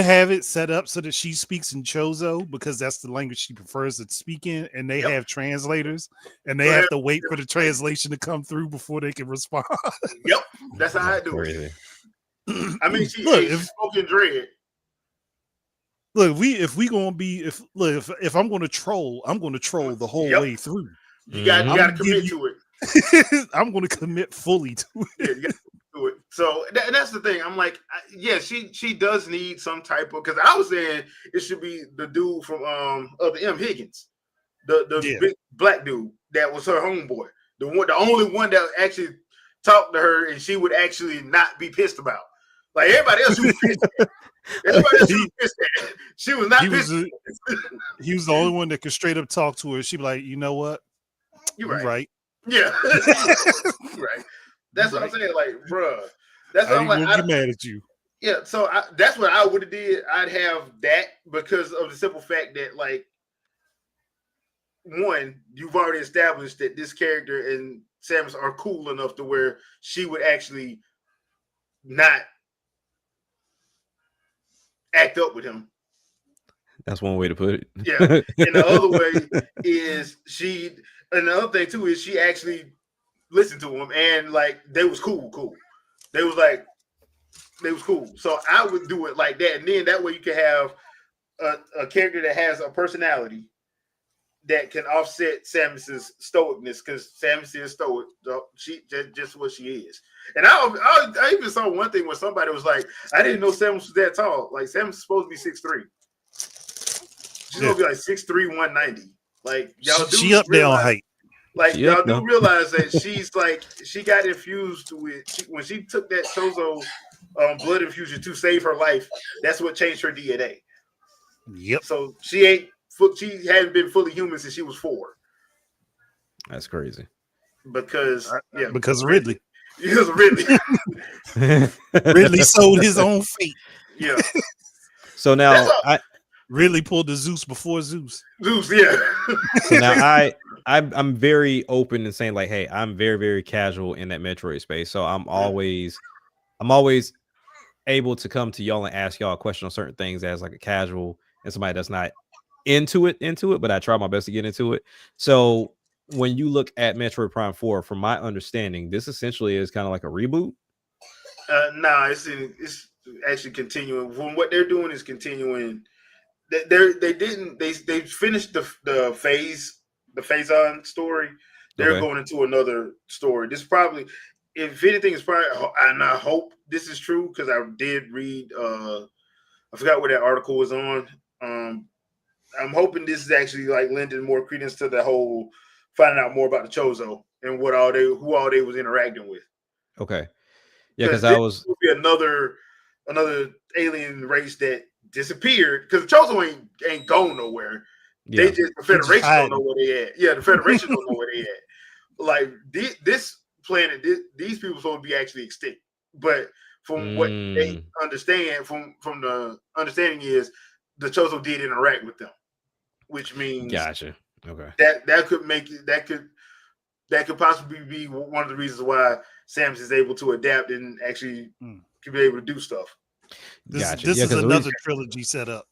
have it set up so that she speaks in Chozo because that's the language she prefers to speak in, and they have translators, and they have to wait for the translation to come through before they can respond. Yep, that's how I do it. I mean, she's spoken dread. Look, if I'm going to troll, I'm going to troll the whole way through. You got to commit to it. I'm going to commit fully to it. Yeah, you got to do it. So that's the thing. I'm like, she does need some type of, because I was saying it should be the dude from the M. Higgins, the big black dude that was her homeboy, the only one that actually talked to her and she would actually not be pissed about. Like everybody else, she was pissed at. She was not pissed. He was the only one that could straight up talk to her. She'd be like, you know what? You're right. Yeah. Right. That's what I'm saying. Like, bruh. That's what I'm like. I'm mad at you. Yeah. So that's what I would have did. I'd have that because of the simple fact that, like, one, you've already established that this character and Samus are cool enough to where she would actually not act up with him. That's one way to put it. Yeah. And the other way is another thing too is she actually listened to him and like they was cool. They was cool. So I would do it like that. And then that way you can have a character that has a personality that can offset Samus's stoicness, because Samus is stoic. She just what she is. And I even saw one thing where somebody was like, I didn't know Samus was that tall. Like, Samus is supposed to be 6'3". She's gonna be like 6'3", 190. Like, y'all do she up there on height. Like, y'all do realize that she's like, she got infused with when she took that Chozo blood infusion to save her life. That's what changed her DNA. Yep. So she hadn't been fully human since she was 4. That's crazy. Because of Ridley. Because of Ridley. Ridley sold his own fate. Yeah. So now Ridley pulled the Zeus before Zeus. Yeah. So now I'm very open and saying like, hey, I'm very, very casual in that Metroid space. So I'm always able to come to y'all and ask y'all a question on certain things as like a casual and somebody that's not into it, but I try my best to get into it. So when you look at Metroid Prime 4, from my understanding, this essentially is kind of like a reboot. No, it's actually continuing. From what they're doing is continuing. They finished the phase-on story. They're going into another story. This probably, if anything, is probably, and I hope this is true because I did read. I forgot where that article was on. I'm hoping this is actually like lending more credence to the whole finding out more about the Chozo and who all they was interacting with. Okay. Yeah, because I was be another alien race that disappeared because the Chozo ain't going nowhere. Yeah. The Federation don't know where they at. Yeah, the Federation don't know where they at. Like this planet, these people supposed to be actually extinct. But from what they understand, from the understanding is the Chozo did interact with them, which means gotcha. Okay. That could make it that could possibly be one of the reasons why Samus is able to adapt and actually can be able to do stuff. Gotcha. This Yeah, is 'cause the another reason- trilogy set up.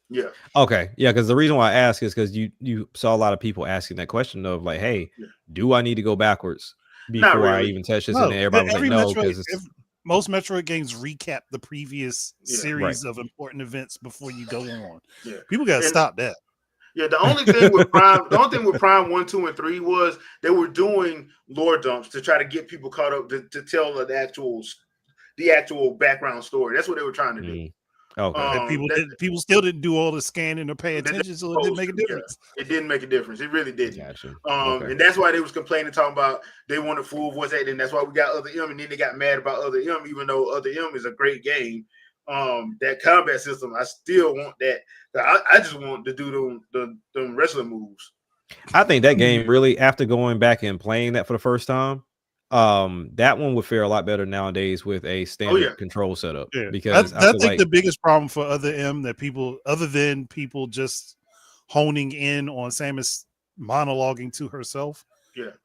Yeah. Okay, yeah, because the reason why I ask is because you saw a lot of people asking that question of like, hey, Yeah. do I need to go backwards Not before I really. even touch this? No, And everybody was like, every no, Metroid, because most Metroid games recap the previous Yeah. series of important events before you go on. Yeah. People got to And- stop that. Yeah, the only thing with Prime 1, 2, and 3 was they were doing lore dumps to try to get people caught up to tell the actual background story. That's what they were trying to do. Okay. And people still didn't do all the scanning or pay That they attention, so it didn't make a supposed to, difference. yeah. It didn't make a difference. It really didn't. Gotcha. Okay. And that's why they was complaining, talking about they wanted full voice acting. That's why we got Other M, and then they got mad about Other M, even though Other M is a great game. That combat system, I still want that. I just want to do them wrestling moves. I think that game really, after going back and playing that for the first time, that one would fare a lot better nowadays with a standard control setup. Yeah. Because I think like the biggest problem for Other M that people, other than people just honing in on Samus monologuing to herself,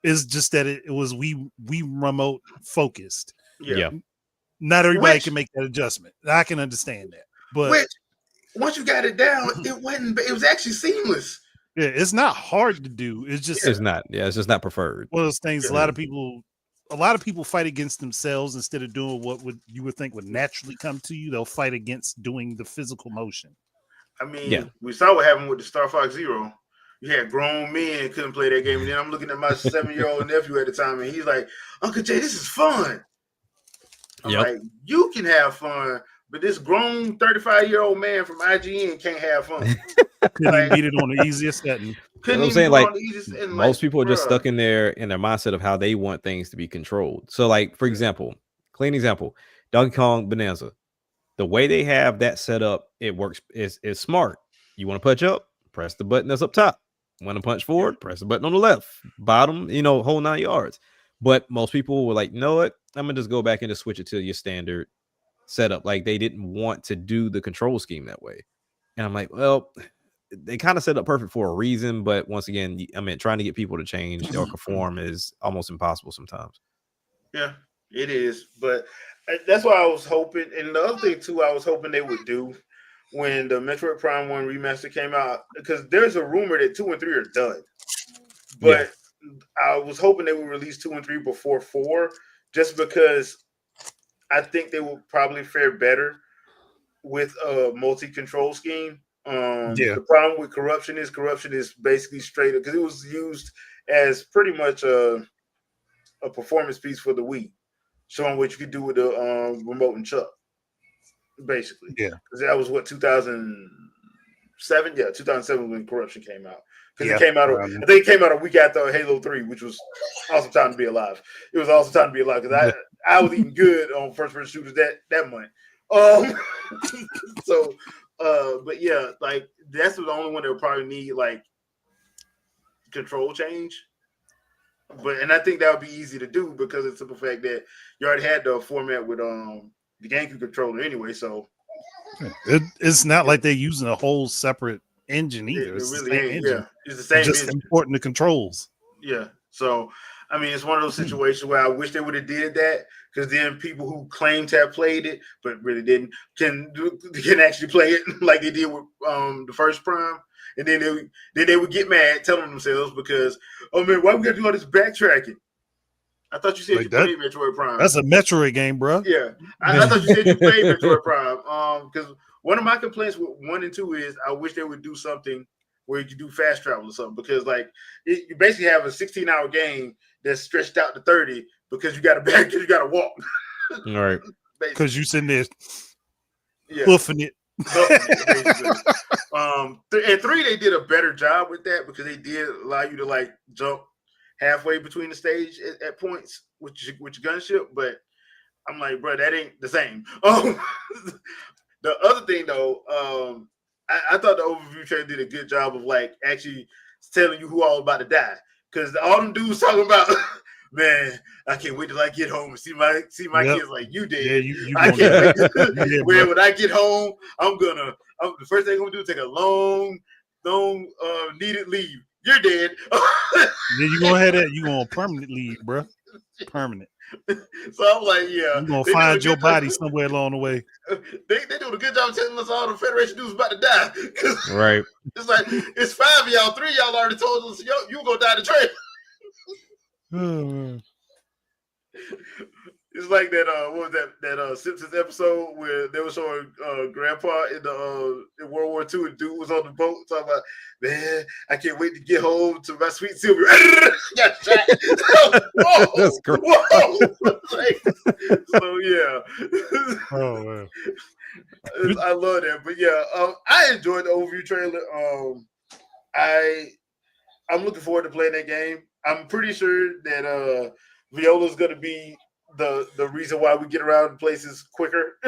is just that it was we remote focused. Yeah. Not everybody can make that adjustment. I can understand that, but once you got it down, it was actually seamless. Yeah, it's not hard to do. It's just it's not. Yeah, it's just not preferred. One of those things. A lot of people fight against themselves instead of doing what you would think would naturally come to you. They'll fight against doing the physical motion. I mean, we saw what happened with the Star Fox Zero. You had grown men couldn't play that game, and then I'm looking at my 7-year-old nephew at the time, and he's like, "Uncle Jay, this is fun." I'm like, "You can have fun, but this grown 35-year-old man from IGN can't have fun." Couldn't beat it on the easiest setting. I'm saying, like, most people are just stuck in their mindset of how they want things to be controlled. So, like, for example, clean example, Donkey Kong Bonanza. The way they have that set up, it works. Is smart. You want to punch up, press the button that's up top. Want to punch forward, press the button on the left, bottom. Whole 9 yards. But most people were like, "Know what? I'm gonna just go back and just switch it to your standard setup." Like, they didn't want to do the control scheme that way. And I'm like, well, they kind of set up perfect for a reason, but once again, I mean, trying to get people to change or conform is almost impossible sometimes. Yeah, it is. But that's why I was hoping. And the other thing too, I was hoping they would do when the Metroid Prime 1 remaster came out, because there's a rumor that 2 and 3 are done. But I was hoping they would release 2 and 3 before 4, just because I think they will probably fare better with a multi-control scheme. The problem with corruption is basically straight up, because it was used as pretty much a performance piece for the Wii, showing what you could do with the remote and chuck, basically. Yeah, because that was what 2007. Yeah, 2007 when corruption came out. Because it came out. I think it came out a week after Halo 3, which was awesome time to be alive. It was awesome time to be alive, because I was eating good on first-person shooters that month. But yeah, like that's the only one that would probably need like control change. And I think that would be easy to do because it's the simple fact that you already had the format with the GameCube controller anyway. So it's not like they're using a whole separate engine either. It's really the same engine. Yeah, it's the same. Just important the controls. Yeah. So I mean, it's one of those situations where I wish they would have did that, because then people who claim to have played it but really didn't can actually play it like they did with the first Prime, and then they would get mad, telling themselves, because, oh man, why we got to do all this backtracking? I thought you said you played Metroid Prime. That's a Metroid game, bro. Yeah, I thought you said you played Metroid Prime. Because one of my complaints with 1 and 2 is I wish they would do something where you could do fast travel or something, because like you basically have a 16-hour game that's stretched out to 30 because you got to walk. All right. Because you sitting there hoofing it. And 3, they did a better job with that, because they did allow you to like jump halfway between the stage at points with your gunship. But I'm like, bro, that ain't the same. The other thing though, I thought the overview trailer did a good job of like actually telling you who all about to die, because all them dudes talking about, man, I can't wait till I get home and see my kids like you did. Yeah, you I can't wait. When I get home, the first thing I'm gonna do is take a long needed leave. You're dead. Yeah, you gonna have that. You gonna permanent leave, bro. Permanent. So I'm like, yeah, I'm gonna they doing a find your good job- body somewhere along the way. They doing a good job telling us all the Federation dudes about to die. 'Cause Right. it's like it's 5 of y'all, 3 of y'all already told us, yo, you gonna die in the train. It's like that. What was that Simpsons episode where they were showing Grandpa in the in World War II, and dude was on the boat talking about, man, I can't wait to get home to my sweet Sylvia. Got shot. Whoa, That's great. whoa. Like, so yeah. Oh man. I love that, but yeah, I enjoyed the overview trailer. I'm looking forward to playing that game. I'm pretty sure that Viola's going to be the reason why we get around places quicker.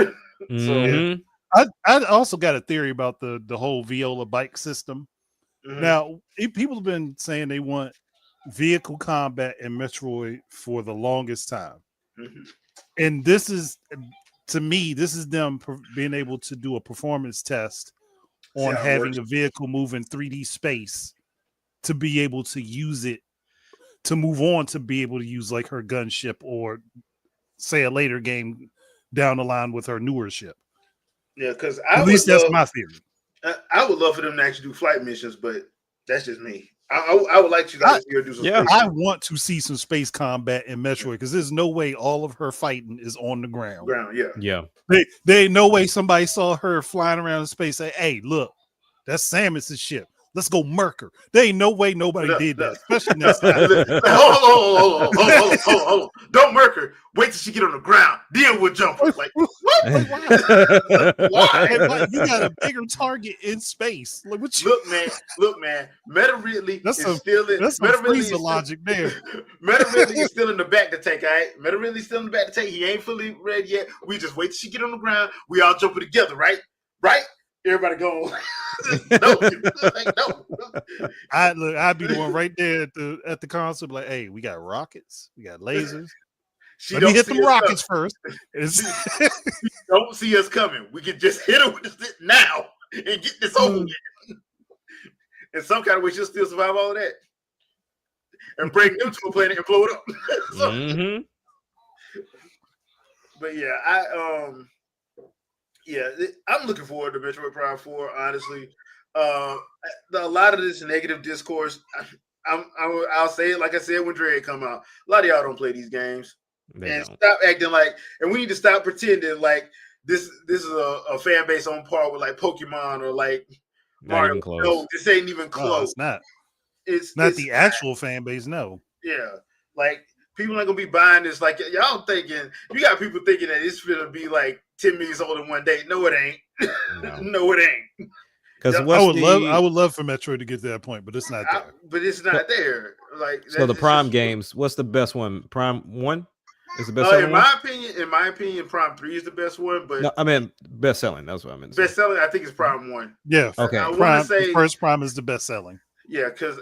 Mhm. I also got a theory about the whole Viola bike system. Mhm. Now, people have been saying they want vehicle combat in Metroid for the longest time. Mhm. And this is, to me, this is them being able to do a performance test See on how it having works. a vehicle move in 3D space to be able to use it to move on to be able to use like her gunship or say a later game down the line with her newer ship. Yeah, because At least that's my theory. I would love for them to actually do flight missions, but that's just me. I would like to see her do some. Yeah. space I want to see some space combat in Metroid because there's no way all of her fighting is on the ground. Yeah. Yeah. There ain't no way somebody saw her flying around in space. Say, hey, look, that's Samus's ship. Let's go murk her. There ain't no way nobody did that, especially next time. Hold on. Don't murk her. Wait till she get on the ground. Then we'll jump her. Like, what? Why? Hey, like, you got a bigger target in space. Like, what you, Look, man. Meta Ridley That's is some- still in. that's some Meta Ridley Frieza logic there. Meta Ridley is still in the back to take. All right, Meta Ridley's still in the back to take. He ain't fully ready yet. We just wait till she get on the ground. We all jumping together, right? Right? Everybody go. No. I'd be the one right there at the console, like, hey, we got rockets, we got lasers. Let me hit them rockets first. Don't see us coming. We can just hit her with this now and get this over with. In some kind of way, she'll still survive all of that and bring them to a planet and blow it up. Mhm. But yeah, I'm looking forward to Metroid Prime 4. Honestly, a lot of this negative discourse, I'll say it like I said when Dread come out. A lot of y'all don't play these games, and stop acting like. And we need to stop pretending like this is a fan base on par with like Pokemon or like Not even close. No, this ain't even No, close. it's not. It's The actual fan base. No. Yeah, like people ain't gonna be buying this. Like y'all thinking, you got people thinking that it's gonna be like 10 million sold in one day. No, it ain't. No, it ain't. Because Yeah, I would love for Metroid to get to that point, but it's not there. But it's not there. Like So the it's Prime just- games, what's the best one? Prime 1 is the best selling in one? my opinion, Prime 3 is the best one. But No, I mean best selling. That's what I meant. best selling, I think it's Prime 1. Yeah. Okay. I want Prime, to say the first Prime is the best selling. yeah, because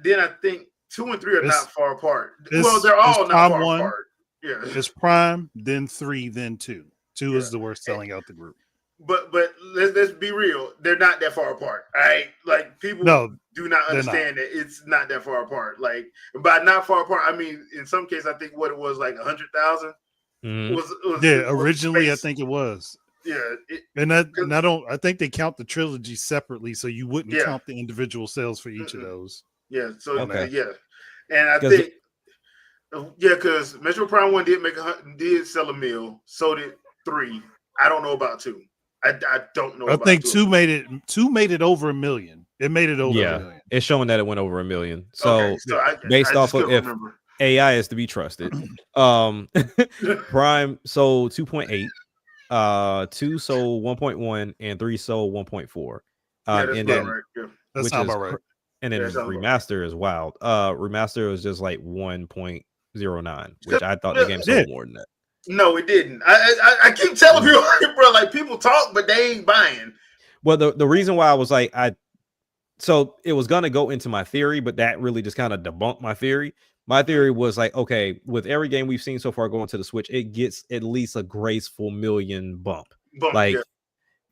then I think 2 and 3 are not far apart. it's- Well, they're all it's not Prime far 1. apart. Yeah, It's Prime, then 3, then 2. 2 Yeah. is the worst selling out the group. but let's be real. They're not that far apart. All right, like people do not understand that it's not that far apart. Like by not far apart, I mean in some cases, I think what it was like 100,000 was Originally, space. I think it was. Yeah, I think they count the trilogy separately, so you wouldn't Yeah. count the individual sales for each of those. yeah. So Okay. yeah, and I think because Metro Prime 1 did sell a mill. So did 3. I don't know about 2. I don't know. I about think 2. 2 made it over $1 million. It made it over $1 million. It's showing that it went over $1 million. So, Okay, so based I off just of if remember. AI is to be trusted, Prime sold 2.8, 2 sold 1.1, and 3 sold 1.4. Yeah, that's and about then right. Yeah. That which sounds is about right. and then Yeah, sounds about remaster is wild. Remaster was just like 1.09, which I thought the game sold more than that. No, it didn't. I keep telling people, bro, like people talk, but they ain't buying. Well, the reason why I was like, so it was gonna go into my theory, but that really just kind of debunked my theory. My theory was like, okay, with every game we've seen so far going to the Switch, it gets at least a graceful million bump. Like,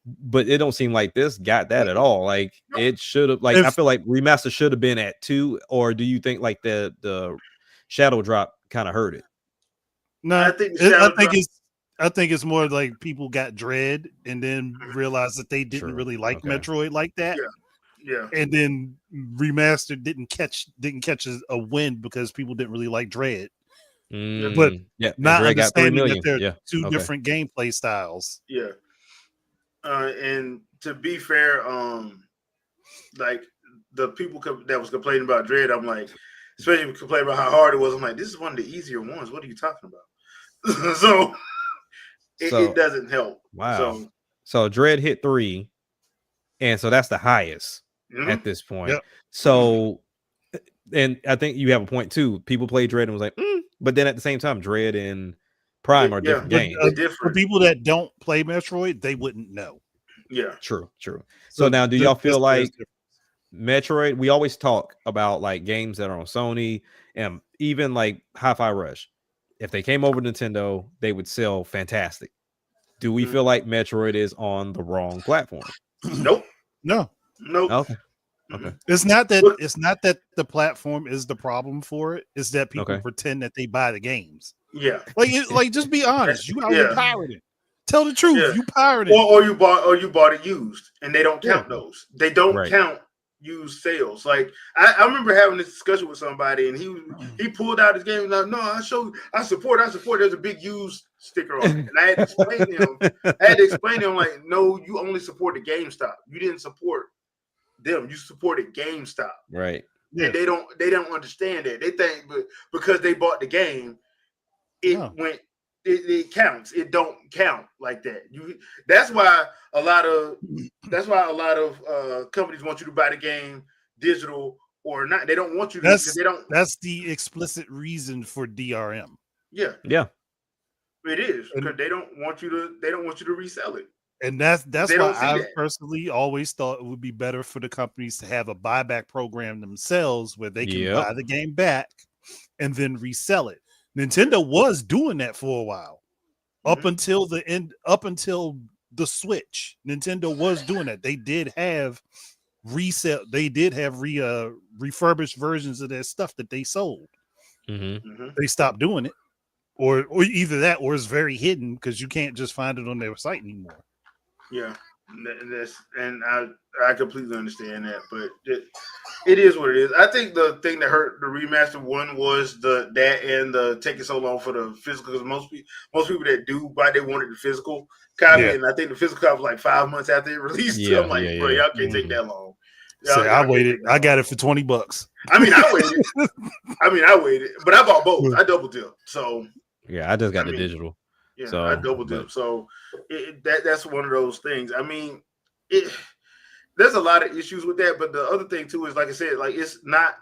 but it don't seem like this got that at all. Like it should have. Like I feel like remaster should have been at 2. Or do you think like the shadow drop kind of hurt it? No, I think I think it's more like people got Dread and then realized that they didn't True. really like Okay. Metroid like that. Yeah. And then Remastered didn't catch a win because people didn't really like Dread. But Yeah, and not Dre got 3 understanding that million. they're Yeah. two Okay. different gameplay styles. Yeah. And to be fair, like the people that was complaining about Dread, I'm like, especially complaining about how hard it was. I'm like, this is one of the easier ones. What are you talking about? So it doesn't help. Wow. So Dread hit 3, and so that's the highest at this point. Yep. So, and I think you have a point too. People play Dread and was like, but then at the same time, Dread and Prime are different games. For people that don't play Metroid, they wouldn't know. Yeah. True. So now, do y'all feel like Metroid? We always talk about like games that are on Sony and even like Hi-Fi Rush. If they came over to Nintendo, they would sell fantastic. Do we feel like Metroid is on the wrong platform? Nope. No. Okay. It's not that the platform is the problem for it. It's that people pretend that they buy the games. Yeah. Like just be honest. You out here pirating. Tell the truth. Yeah. You pirated. Or you bought it used, and they don't count those. They don't count used sales. Like I remember having this discussion with somebody, and he pulled out his game. Like, no, I support. There's a big used sticker on it, and I had to explain to him. Like, no, you only supported GameStop. You didn't support them. You supported GameStop. Right. Yeah. And they don't understand that. They think because they bought the game, it counts. It don't count like that. That's why a lot of companies want you to buy the game digital or not. They don't want you to because they don't. That's the explicit reason for DRM. Yeah. It is because they don't want you to resell it. And that's why I personally always thought it would be better for the companies to have a buyback program themselves where they can buy the game back and then resell it. Nintendo was doing that for a while. Up until the Switch, Nintendo was doing that. They did have refurbished versions of their stuff that they sold. They stopped doing it, or either that, or it's very hidden because you can't just find it on their site anymore. Yeah, and I completely understand that, but it is what it is. I think the thing that hurt the remastered one was that and the taking so long for the physical. Because most people that do buy, they wanted the physical copy, and I think the physical copy was like 5 months after it released. Yeah, I'm like, bro, y'all can't take that long. I waited. I got it for $20. I mean, I waited, but I bought both. I double dipped. So yeah, I just got the digital. Yeah, so, I double dip. So that's one of those things. I mean, there's a lot of issues with that. But the other thing too is, like I said, like it's not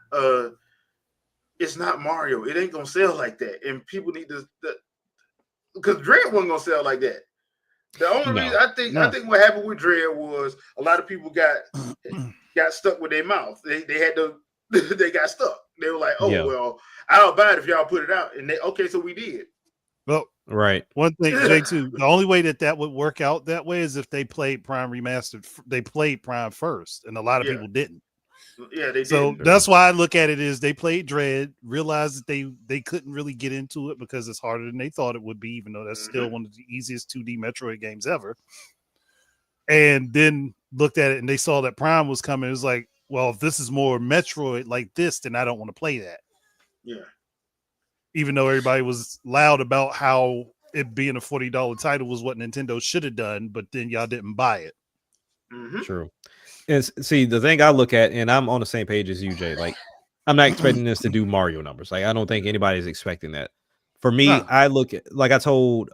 Mario. It ain't gonna sell like that, and people need to because Dread wasn't gonna sell like that. The only reason I think what happened with Dread was a lot of people got stuck with their mouth. They got stuck. They were like, well, I'll buy it if y'all put it out. And so we did. Well, right. One thing, J2, the only way that would work out that way is if they played Prime Remastered. They played Prime first, and a lot of people didn't. Yeah, they did. So that's why I look at it is they played Dread, realized that they couldn't really get into it because it's harder than they thought it would be, even though that's still one of the easiest 2D Metroid games ever. And then looked at it and they saw that Prime was coming. It was like, well, if this is more Metroid like this, then I don't want to play that. Yeah. Even though everybody was loud about how it being a $40 title was what Nintendo should have done, but then y'all didn't buy it. True. And see, the thing I look at, and I'm on the same page as you, Jay, like I'm not expecting this to do Mario numbers. Like I don't think anybody's expecting that. For me, I look at, like I told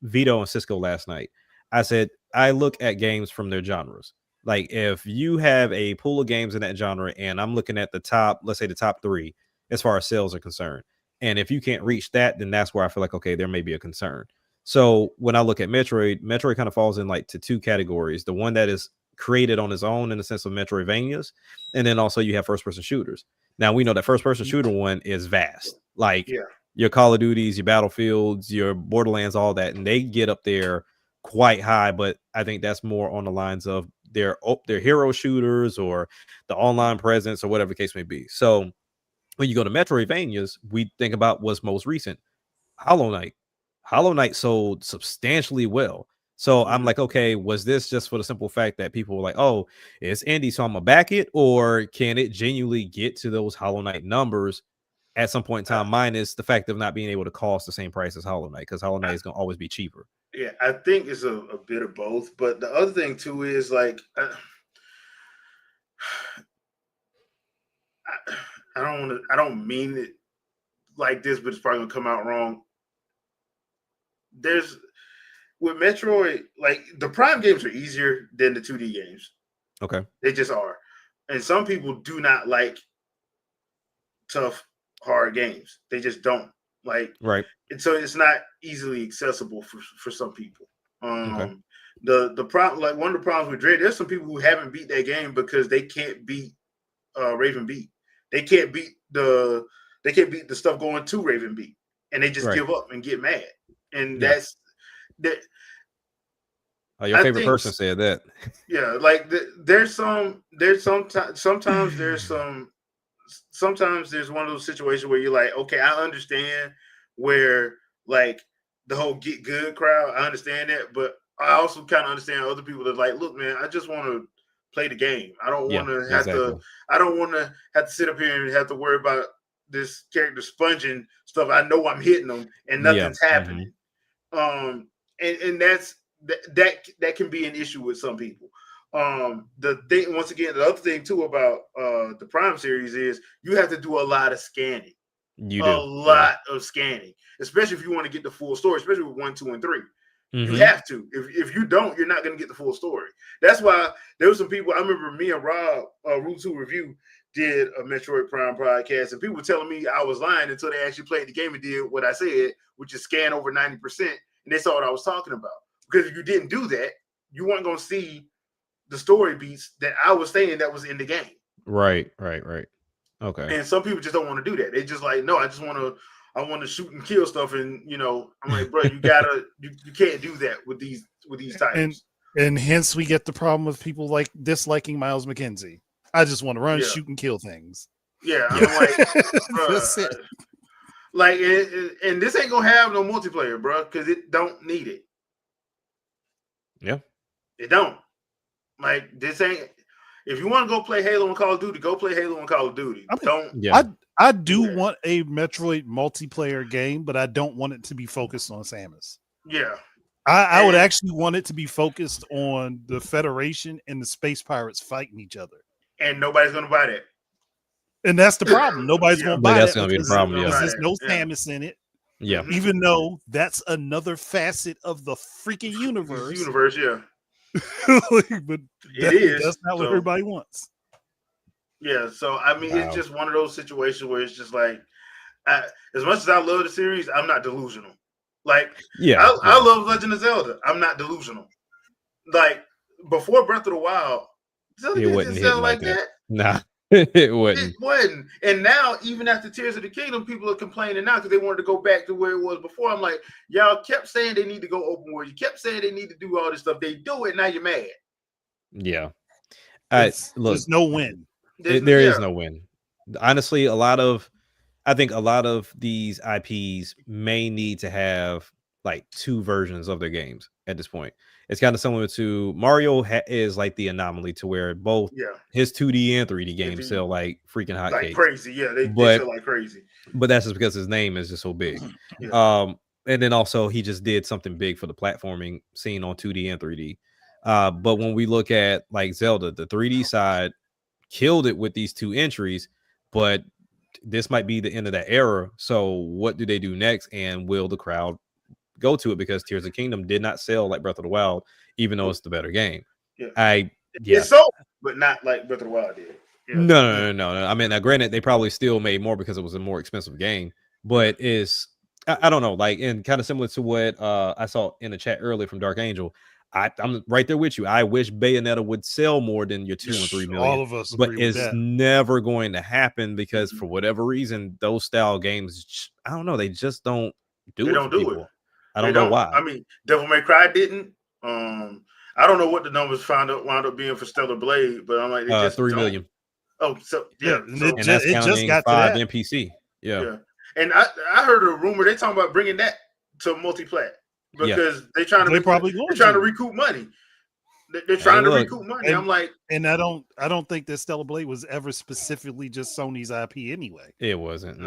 Vito and Cisco last night, I said, I look at games from their genres. Like if you have a pool of games in that genre and I'm looking at the top, let's say the top 3 as far as sales are concerned. And if you can't reach that, then that's where I feel like, okay, there may be a concern. So when I look at Metroid kind of falls in like to 2 categories. The one that is created on its own in the sense of Metroidvanias. And then also you have first person shooters. Now we know that first person shooter one is vast. Like your Call of Duties, your Battlefields, your Borderlands, all that. And they get up there quite high, but I think that's more on the lines of their hero shooters or the online presence or whatever the case may be. So when you go to Metroidvanias, we think about what's most recent. Hollow Knight. Hollow Knight sold substantially well. So I'm like, okay, was this just for the simple fact that people were like, oh, it's indie, so I'm gonna back it, or can it genuinely get to those Hollow Knight numbers at some point in time, minus the fact of not being able to cost the same price as Hollow Knight, because Hollow Knight is gonna always be cheaper. Yeah, I think it's a bit of both. But the other thing too is like I don't mean it like this, but it's probably gonna come out wrong. There's with Metroid, like the Prime games are easier than the 2D games. Okay. They just are. And some people do not like tough, hard games. They just don't. Like, right. And so it's not easily accessible for some people. Okay. The problem, like one of the problems with Dread, there's some people who haven't beat that game because they can't beat Raven Beat. They can't beat the stuff going to Raven Beat, and they just give up and get mad. And that's that. Your favorite person said that. Yeah, like sometimes there's one of those situations where you're like, okay, I understand where like the whole get good crowd, I understand that, but I also kind of understand other people that like, look, man, I just want to play the game. I don't want to have to. I don't want to have to sit up here and have to worry about this character sponging stuff. I know I'm hitting them and nothing's happening. And that's that can be an issue with some people. The thing, once again, the other thing too about the Prime series is you have to do a lot of scanning. You do a lot of scanning, especially if you want to get the full story, especially with 1, 2, and 3. You have to. If you don't, you're not going to get the full story. That's why there were some people. I remember me and Rob, Root 2 Review, did a Metroid Prime podcast, and people were telling me I was lying until they actually played the game and did what I said, which is scan over 90%, and they saw what I was talking about. Because if you didn't do that, you weren't going to see the story beats that I was saying that was in the game. Right. Okay. And some people just don't want to do that. They just like, no, I want to shoot and kill stuff. And, I'm like, bro, you can't do that with these titles. And hence we get the problem with people like disliking Miles McKenzie. I just want to run, shoot, and kill things. Yeah. I'm like, that's it. Like, and this ain't going to have no multiplayer, bro, because it don't need it. Yeah. It don't. Like, this ain't. If you want to go play Halo and Call of Duty, go play Halo and Call of Duty. I do want a Metroid multiplayer game, but I don't want it to be focused on Samus. Yeah. I would actually want it to be focused on the Federation and the Space Pirates fighting each other. And nobody's going to buy that. And that's the problem. Nobody's going to buy that's going to be the problem. Because there's no Samus in it. Yeah. Even though that's another facet of the freaking universe. Yeah. But that's not what everybody wants. Yeah, so I mean, It's just one of those situations where it's just like, as much as I love the series, I'm not delusional. Like, I love Legend of Zelda. I'm not delusional. Like before Breath of the Wild, Zelda didn't sell like that. Nah, it wouldn't. It wasn't. And now, even after Tears of the Kingdom, people are complaining now because they wanted to go back to where it was before. I'm like, y'all kept saying they need to go open world. You kept saying they need to do all this stuff. They do it. Now you're mad. Yeah. There's no win. There is no win. Honestly, I think a lot of these IPs may need to have like 2 versions of their games at this point. It's kind of similar to Mario is like the anomaly to where both his 2D and 3D games sell like freaking hotcakes. Like crazy. Yeah, they sell like crazy. But that's just because his name is just so big. And then also he just did something big for the platforming scene on 2D and 3D. But when we look at like Zelda, the 3D side killed it with these 2 entries, but this might be the end of that era. So what do they do next? And will the crowd go to it? Because Tears of the Kingdom did not sell like Breath of the Wild, even though it's the better game. It's sold, but not like Breath of the Wild did. Yeah. No. I mean, now granted, they probably still made more because it was a more expensive game, but I don't know, like, and kind of similar to what I saw in the chat earlier from Dark Angel. I'm right there with you. I wish Bayonetta would sell more than your 2 and 3 million. All of us, but it's never going to happen because for whatever reason, those style games, I don't know, they just don't do it. I don't know why. I mean, Devil May Cry didn't. I don't know what the numbers wound up being for Stellar Blade, but I'm like, they just 3 million. Oh, so yeah, and that's counting 5 NPC. Yeah. And I heard a rumor they talking about bringing that to multi-plat because they're trying to recoup money. They're trying to recoup money. And, I'm like, and I don't think that Stellar Blade was ever specifically just Sony's IP anyway. It wasn't.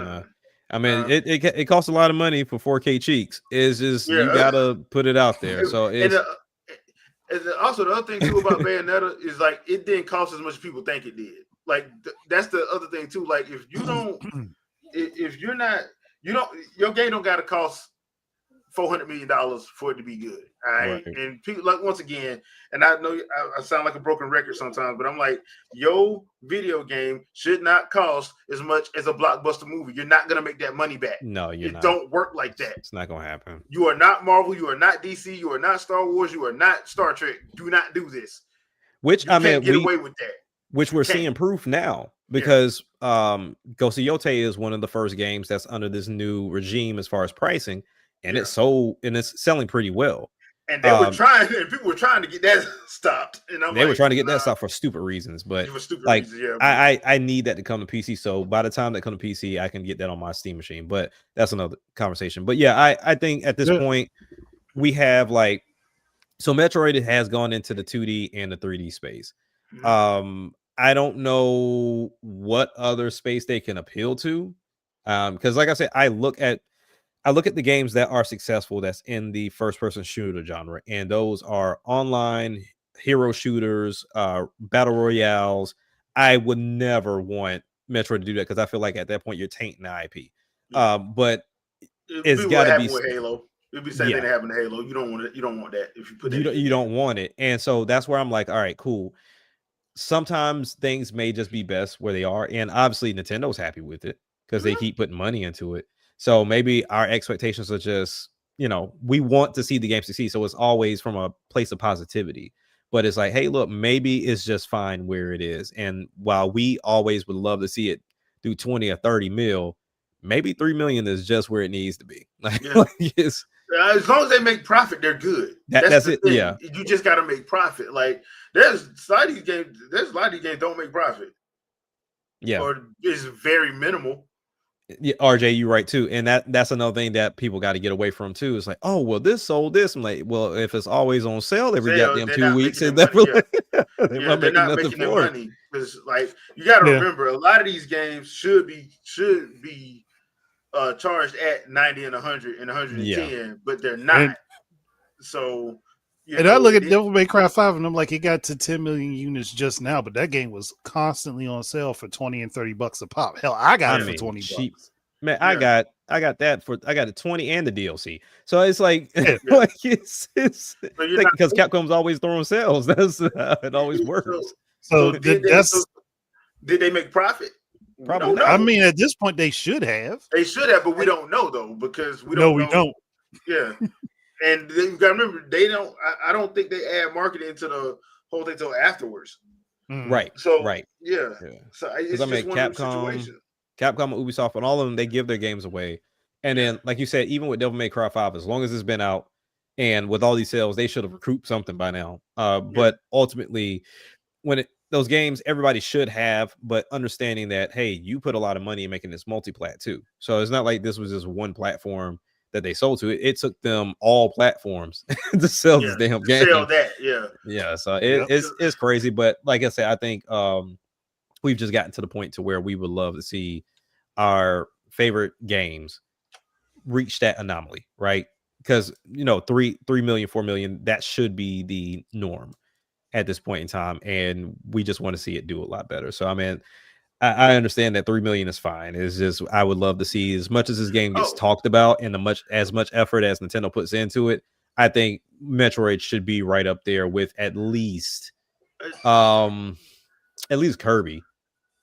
I mean, it costs a lot of money for 4K cheeks. It's just you gotta put it out there. So it's and also the other thing too about Bayonetta is like it didn't cost as much as people think it did. Like that's the other thing too. Like if you don't, if you're not, your game don't gotta cost $400 million for it to be good. All right. And people, like, once again, and I know I sound like a broken record sometimes, but I'm like, your video game should not cost as much as a blockbuster movie. You're not gonna make that money back. No, you're not. It don't work like that. It's not gonna happen. You are not Marvel, you are not DC, you are not Star Wars, you are not Star Trek. Do not do this. Which you can't get away with that. Which we're seeing proof now because Ghost of Yote is one of the first games that's under this new regime as far as pricing. And it's selling pretty well. And they were trying, and people were trying to get that stopped. And they were trying to get that stopped for stupid reasons. But I need that to come to PC. So by the time that comes to PC, I can get that on my Steam machine. But that's another conversation. But yeah, I think at this point we have so Metroid has gone into the 2D and the 3D space. I don't know what other space they can appeal to. Because like I said, I look at the games that are successful that's in the first-person shooter genre, and those are online hero shooters, battle royales. I would never want Metroid to do that because I feel like at that point you're tainting the IP. But it's got to be with Halo. It'd be the same thing that happened to Halo. You don't want it. You don't want that. If you put that, you don't want it, and so that's where I'm like, all right, cool. Sometimes things may just be best where they are, and obviously Nintendo's happy with it because they keep putting money into it. So maybe our expectations are just, we want to see the game succeed. So it's always from a place of positivity. But it's like, hey, look, maybe it's just fine where it is. And while we always would love to see it do 20 or 30 mil, maybe 3 million is just where it needs to be. As long as they make profit, they're good. That's it. Thing. Yeah. You just got to make profit. Like there's a lot of these games don't make profit. Yeah. Or it's very minimal. Yeah, RJ, you're right too, and that's another thing that people got to get away from too. It's like, oh well, this sold this. I'm like, well, if it's always on sale every goddamn 2 weeks, they're not making their money. Because like you got to remember, a lot of these games should be charged at 90 and 100 and 110, but they're not. So. I look at Devil May Cry 5 and I'm like, it got to 10 million units just now, but that game was constantly on sale for $20 and $30 a pop. Hell, I got it for $20. Man, I got it 20 and the DLC. So it's like, it's because Capcom's always throwing sales. That's how it always works. So did they make profit? Probably not. I mean, at this point, they should have. They should have, but we don't know though because we don't. No, we don't. Yeah. And you got to remember, they don't. I don't think they add marketing into the whole thing until afterwards. Right. So yeah. So it's just one of those situations. Capcom and Ubisoft and all of them, they give their games away. And then, like you said, even with Devil May Cry 5, as long as it's been out and with all these sales, they should have recouped something by now. But ultimately, those games, everybody should have, but understanding that, hey, you put a lot of money in making this multi-plat too. So it's not like this was just one platform that they sold to. It took them all platforms to sell this damn game. Sell that, So it's crazy, but like I said, I think we've just gotten to the point to where we would love to see our favorite games reach that anomaly, right? Because 3 million, 4 million, that should be the norm at this point in time, and we just want to see it do a lot better. So I mean, I understand that 3 million is fine. It's just I would love to see, as much as this game gets talked about and as much effort as Nintendo puts into it, I think Metroid should be right up there with at least Kirby.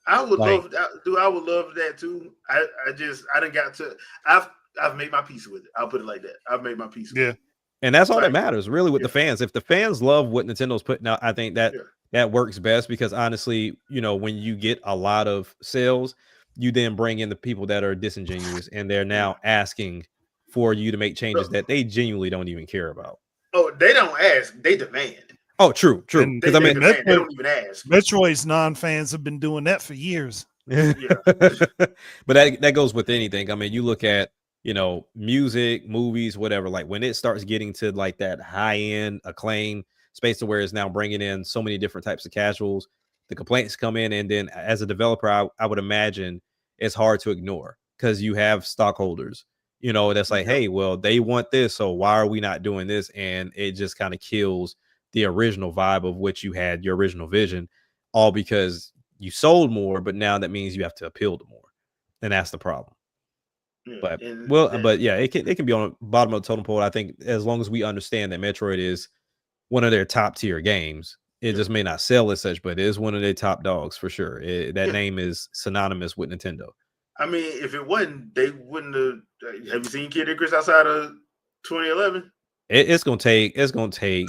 I would love that. I would love that too. I didn't got to. I've made my peace with it. I'll put it like that. I've made my peace with it. And that's all that matters, really, with the fans. If the fans love what Nintendo's putting out, I think that works best, because honestly, when you get a lot of sales, you then bring in the people that are disingenuous and they're now asking for you to make changes that they genuinely don't even care about. Oh, they don't ask, they demand. Oh, true. Because they don't even ask. Metroid's non-fans have been doing that for years. But that goes with anything. I mean, you look at, music, movies, whatever, like when it starts getting to like that high end acclaim space to where it's now bringing in so many different types of casuals, the complaints come in. And then as a developer, I would imagine it's hard to ignore because you have stockholders, that's like, hey, well, they want this, so why are we not doing this? And it just kind of kills the original vibe of which you had your original vision, all because you sold more, but now that means you have to appeal to more, and that's the problem. But it can be on the bottom of the totem pole. I think as long as we understand that Metroid is one of their top tier games, it just may not sell as such, but it is one of their top dogs for sure. That name is synonymous with Nintendo. I mean, if it wasn't, they wouldn't have. Have you seen Kid Icarus outside of 2011? It's gonna take Sakurai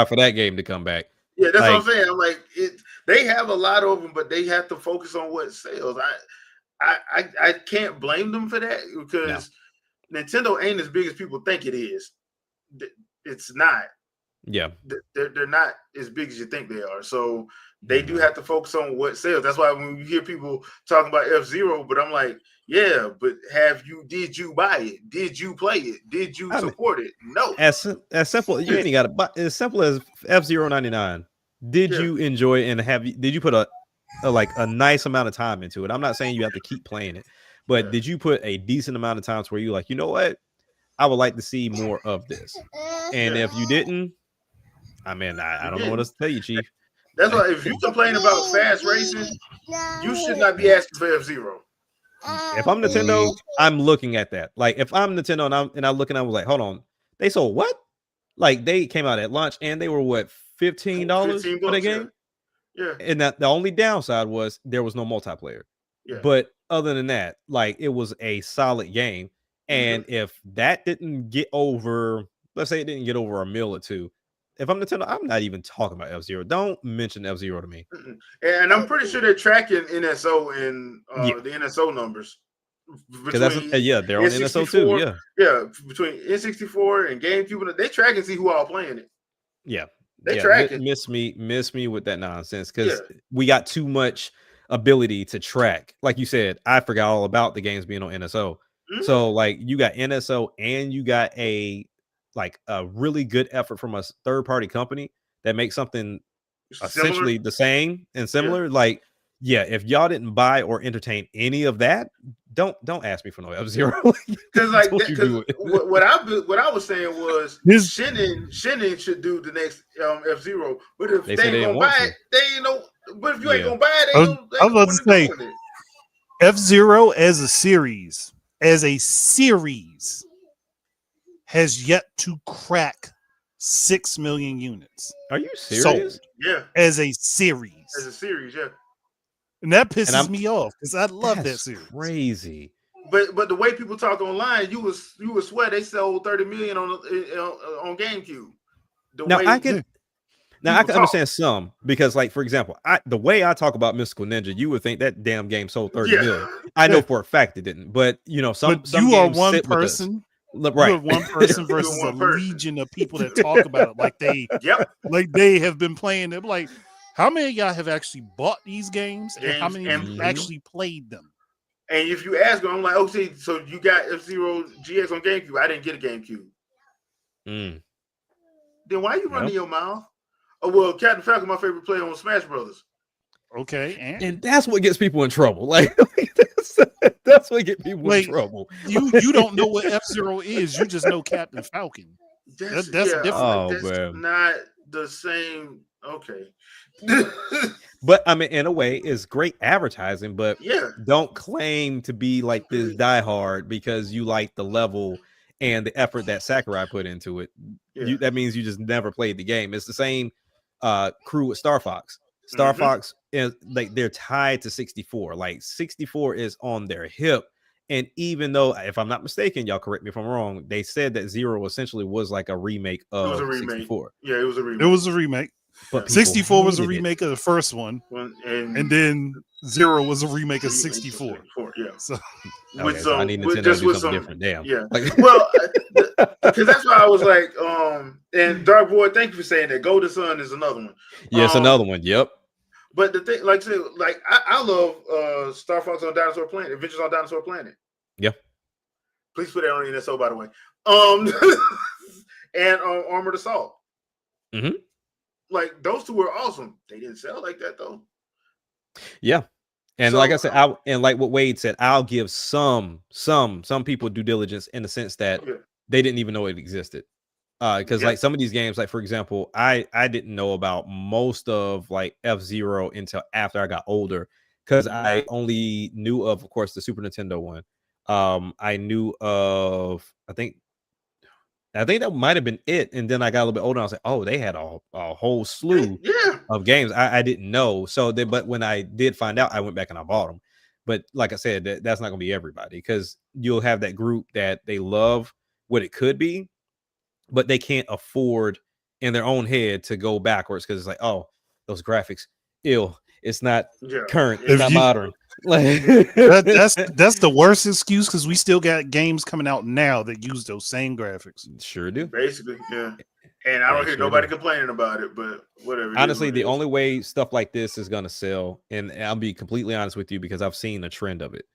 for that game to come back. Yeah, that's what I'm saying. I'm like, they have a lot of them, but they have to focus on what sells. I can't blame them for that because Nintendo ain't as big as people think it is. It's not. Yeah, they're not as big as you think they are. So they do have to focus on what sells. That's why when you hear people talking about F-Zero, but I'm like, yeah, but did you buy it? Did you play it? Did you support it? No. As simple, you ain't got to buy. As simple as F-Zero 99. Did you enjoy it, and did you put a nice amount of time into it? I'm not saying you have to keep playing it, but did you put a decent amount of time where you like, you know what? I would like to see more of this. And if you didn't, I mean, I don't know what else to tell you, Chief. That's why if you complain about fast racing, you should not be asking for F-Zero. If I'm Nintendo, I'm looking at that. Like if I'm Nintendo and I'm looking, I was like, hold on, they sold what? Like they came out at launch and they were what, $15 for the game? Yeah. And that the only downside was there was no multiplayer. Yeah. But other than that, like it was a solid game. And if that didn't get over, let's say it didn't get over a mil or two, if I'm Nintendo, I'm not even talking about F-Zero. Don't mention F-Zero to me. And I'm pretty sure they're tracking NSO and the NSO numbers. They're on NSO too. Yeah, between N64 and GameCube, they track and see who all playing it. Yeah, they track it. Miss me with that nonsense because we got too much ability to track. Like you said, I forgot all about the games being on NSO. So like you got NSO and you got a really good effort from a third-party company that makes something essentially the same and similar. Like, if y'all didn't buy or entertain any of that, don't ask me for no F-Zero. Because what I was saying was Shinin should do the next F-Zero. But if they ain't gonna buy it, they ain't no. But if you ain't gonna buy it, I was about to say F-Zero as a series has yet to crack 6 million units. Are you serious? Sold. Yeah. As a series, yeah. And that pisses me off because I love that series. Crazy. But the way people talk online, you would swear they sold 30 million on GameCube. I can understand some because, like, for example, the way I talk about Mystical Ninja, you would think that damn game sold 30 million. I know for a fact it didn't, but some you are one person. Right. You're one person versus a legion of people that talk about it like they like they have been playing them. Like, how many of y'all have actually bought these games and how many have actually played them? And if you ask them, I'm like, okay, so you got F-Zero GX on GameCube. I didn't get a GameCube. Then why are you running your mouth? Oh, well, Captain Falcon, my favorite player on Smash Brothers. Okay, and that's what gets people in trouble. Like that's what gets people in trouble. You don't know what F-Zero is. You just know Captain Falcon. That's different. That's not the same. Okay. But I mean, in a way, it's great advertising. But don't claim to be like this diehard because you like the level and the effort that Sakurai put into it. That means you just never played the game. It's the same crew with Star Fox. Star Fox is like they're tied to 64. Like 64 is on their hip. And even though, if I'm not mistaken, y'all correct me if I'm wrong, they said that Zero essentially was like a remake of 64. Yeah, it was a remake. It was a remake. But 64 was a remake of the first one, and then Zero was a remake of 64. So I need Nintendo to do something different. Damn. Yeah. Well, because that's why I was like, and Dark Boy, thank you for saying that. Golden Sun is another one. Yes, another one. Yep. But the thing, like, I love Star Fox on Dinosaur Planet, Adventures on Dinosaur Planet. Yeah. Please put that on the NSO, by the way. And Armored Assault. Mm-hmm. Like, those two were awesome. They didn't sell like that though. Yeah. And So, like I said, and like what Wade said, I'll give some people due diligence in the sense that they didn't even know it existed. Because like some of these games, like for example, I didn't know about most of like F-Zero until after I got older, because I only knew of course, the Super Nintendo one. I knew of I think that might have been it, and then I got a little bit older. And I was like, oh, they had a whole slew of games I didn't know. So, but when I did find out, I went back and I bought them. But like I said, that's not going to be everybody, because you'll have that group that they love what it could be, but they can't afford in their own head to go backwards, because it's like, oh, those graphics, ill. It's not current. It's not modern. That's the worst excuse, because we still got games coming out now that use those same graphics. Sure do. Basically, yeah. And I don't hear nobody complaining about it, but whatever. Honestly, the only way stuff like this is going to sell, and I'll be completely honest with you, because I've seen a trend of it.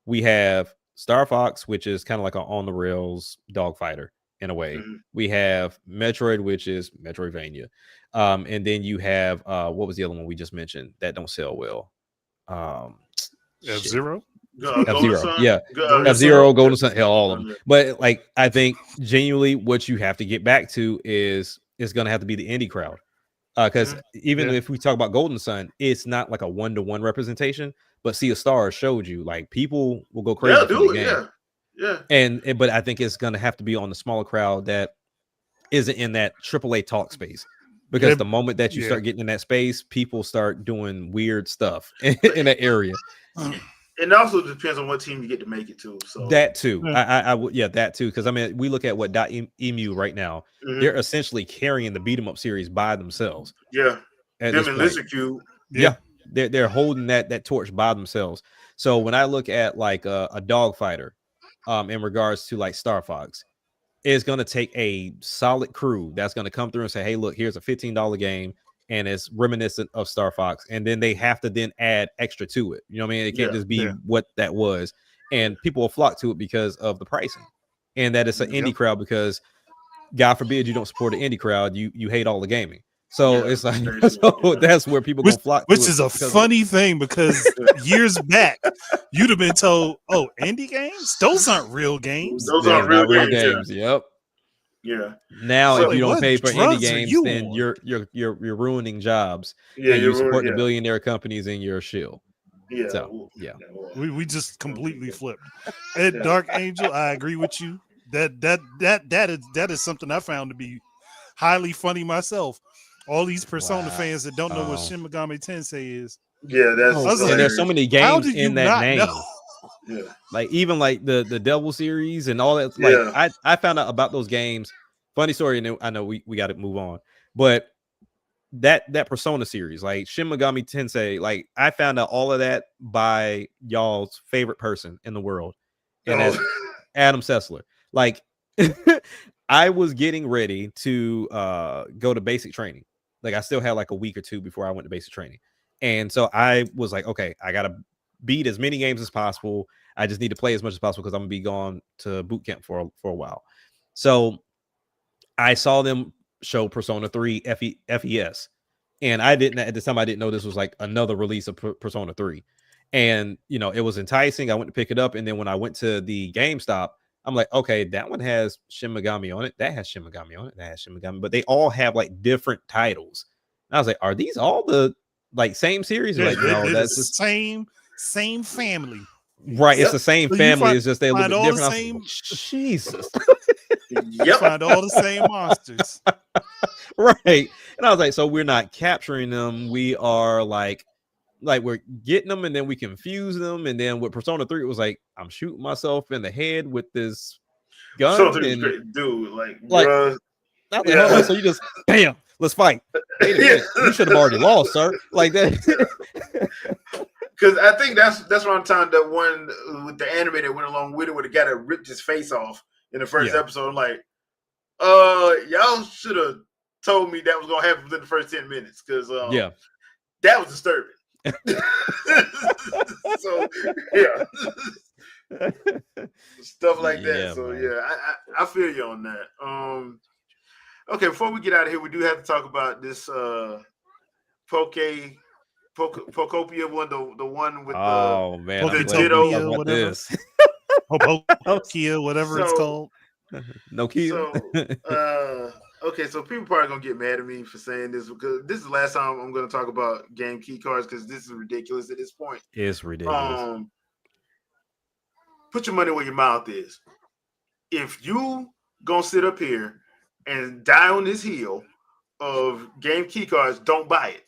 We have Star Fox, which is kind of like an on the rails dogfighter in a way. Mm-hmm. We have Metroid, which is Metroidvania. And then you have what was the other one we just mentioned that don't sell well? F-Zero? F-Zero, yeah. F-Zero, Golden Sun, hell, all of them. But like, I think genuinely what you have to get back to is going to have to be the indie crowd. Because even if we talk about Golden Sun, it's not like a 1-to-1 representation, but Sea of Stars showed you, like, people will go crazy for the game. Yeah. But I think it's going to have to be on the smaller crowd that isn't in that AAA talk space. Because the moment that you start getting in that space, people start doing weird stuff in that area. It also depends on what team you get to make it to. So that too, I would, that too. Because I mean, we look at what .emu right now; they're essentially carrying the beat 'em up series by themselves. Yeah, them and Lizard Cube. Yeah, they're holding that torch by themselves. So when I look at like a dog fighter, in regards to like Star Fox, it's going to take a solid crew that's going to come through and say, hey, look, here's a $15 game, and it's reminiscent of Star Fox. And then they have to then add extra to it. You know what I mean? It can't just be what that was. And people will flock to it because of the pricing, and that it's an indie crowd, because God forbid you don't support an indie crowd. You hate all the gaming. So it's like, that's where people go flock to. Which is a funny thing, because years back, you'd have been told, oh, indie games? Those aren't real games. Those aren't real games. Yep. Yeah. Now, if you don't pay for indie games, then you're ruining jobs. Yeah, you support the billionaire companies in your shill. Yeah. So, we just completely flipped. And Dark Angel, I agree with you. That is something I found to be highly funny myself. All these Persona fans that don't know what Shin Megami Tensei is. Yeah, that's and there's so many games in that name. Yeah. Like even like the Devil series and all that. Like I found out about those games. Funny story, and I know we got to move on. But that Persona series, like Shin Megami Tensei, like I found out all of that by y'all's favorite person in the world. And that's Adam Sessler. Like I was getting ready to go to basic training. Like I still had like a week or two before I went to basic training. And so I was like, okay, I got to beat as many games as possible. I just need to play as much as possible, because I'm gonna be gone to boot camp for a while. So I saw them show Persona 3 FES. And I didn't, at the time, I didn't know this was like another release of Persona 3. And, you know, it was enticing. I went to pick it up. And then when I went to the GameStop, I'm like, okay, that one has Shin Megami on it. That has Shin Megami on it. That has Shin Megami. But they all have like different titles. And I was like, are these all the like same series? Like, no, that's the same family. Right. Yep. It's the same family. It's just they're a little bit different. Like, Jesus. You find all the same monsters. Right. And I was like, so we're not capturing them. We are like we're getting them, and then we confuse them. And then with Persona 3, it was like, I'm shooting myself in the head with this gun. And, dude, so you just bam, let's fight. Wait a minute, you should have already lost, sir. Like that. Because I think that's around the time that one with the anime that went along with it, where the guy that ripped his face off in the first episode. I'm like, y'all should have told me that was gonna happen within the first 10 minutes. Because That was disturbing. So yeah, stuff like that. Yeah, So man. yeah, I feel you on that. Okay, before we get out of here, we do have to talk about this Pokopia one, the one with Oh man, I'm the glad we Ditto. talk about whatever. this. Kia, whatever it's So- called. No kid. So okay, so people probably gonna get mad at me for saying this because this is the last time I'm gonna talk about game key cards because this is ridiculous at this point. It's ridiculous. Put your money where your mouth is. If you gonna sit up here and die on this hill of game key cards, don't buy it.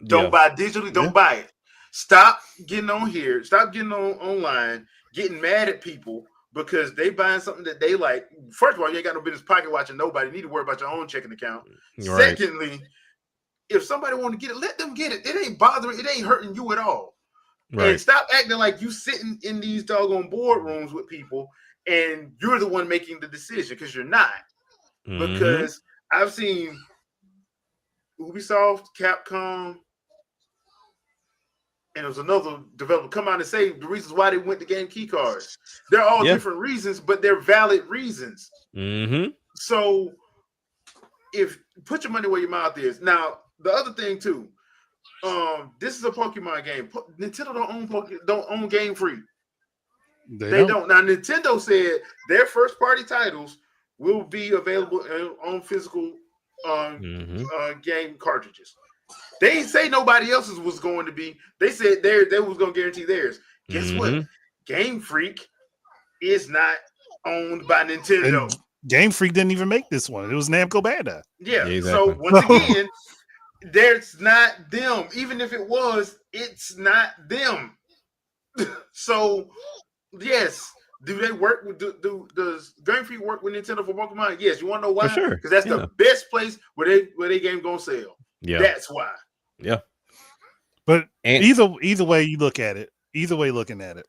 Don't buy it digitally. Don't buy it. Stop getting on here. Stop getting online, getting mad at people because they buying something that they like. First of all, you ain't got no business pocket watching nobody. You need to worry about your own checking account. Right. Secondly, if somebody want to get it, let them get it. It ain't bothering. It ain't hurting you at all. Right. And stop acting like you sitting in these doggone boardrooms with people and you're the one making the decision because you're not. Mhm. Because I've seen Ubisoft, Capcom, and there was another developer come out and say the reasons why they went to game key cards. They're all different reasons, but they're valid reasons. Mm-hmm. So if put your money where your mouth is. Now, the other thing too, this is a Pokemon game. Nintendo don't own Game Freak. They don't. Now, Nintendo said their first party titles will be available on physical game cartridges. They didn't say nobody else's was going to be. They said they was going to guarantee theirs. Guess what? Game Freak is not owned by Nintendo. And Game Freak didn't even make this one. It was Namco Bandai. Yeah. Exactly. So once again, there's not them. Even if it was, it's not them. So yes, do they work with does Game Freak work with Nintendo for Pokemon? Yes. You want to know why? For sure. Because that's the best place where they game gonna sell. Yeah. That's why. Yeah. But And either way you look at it, looking at it,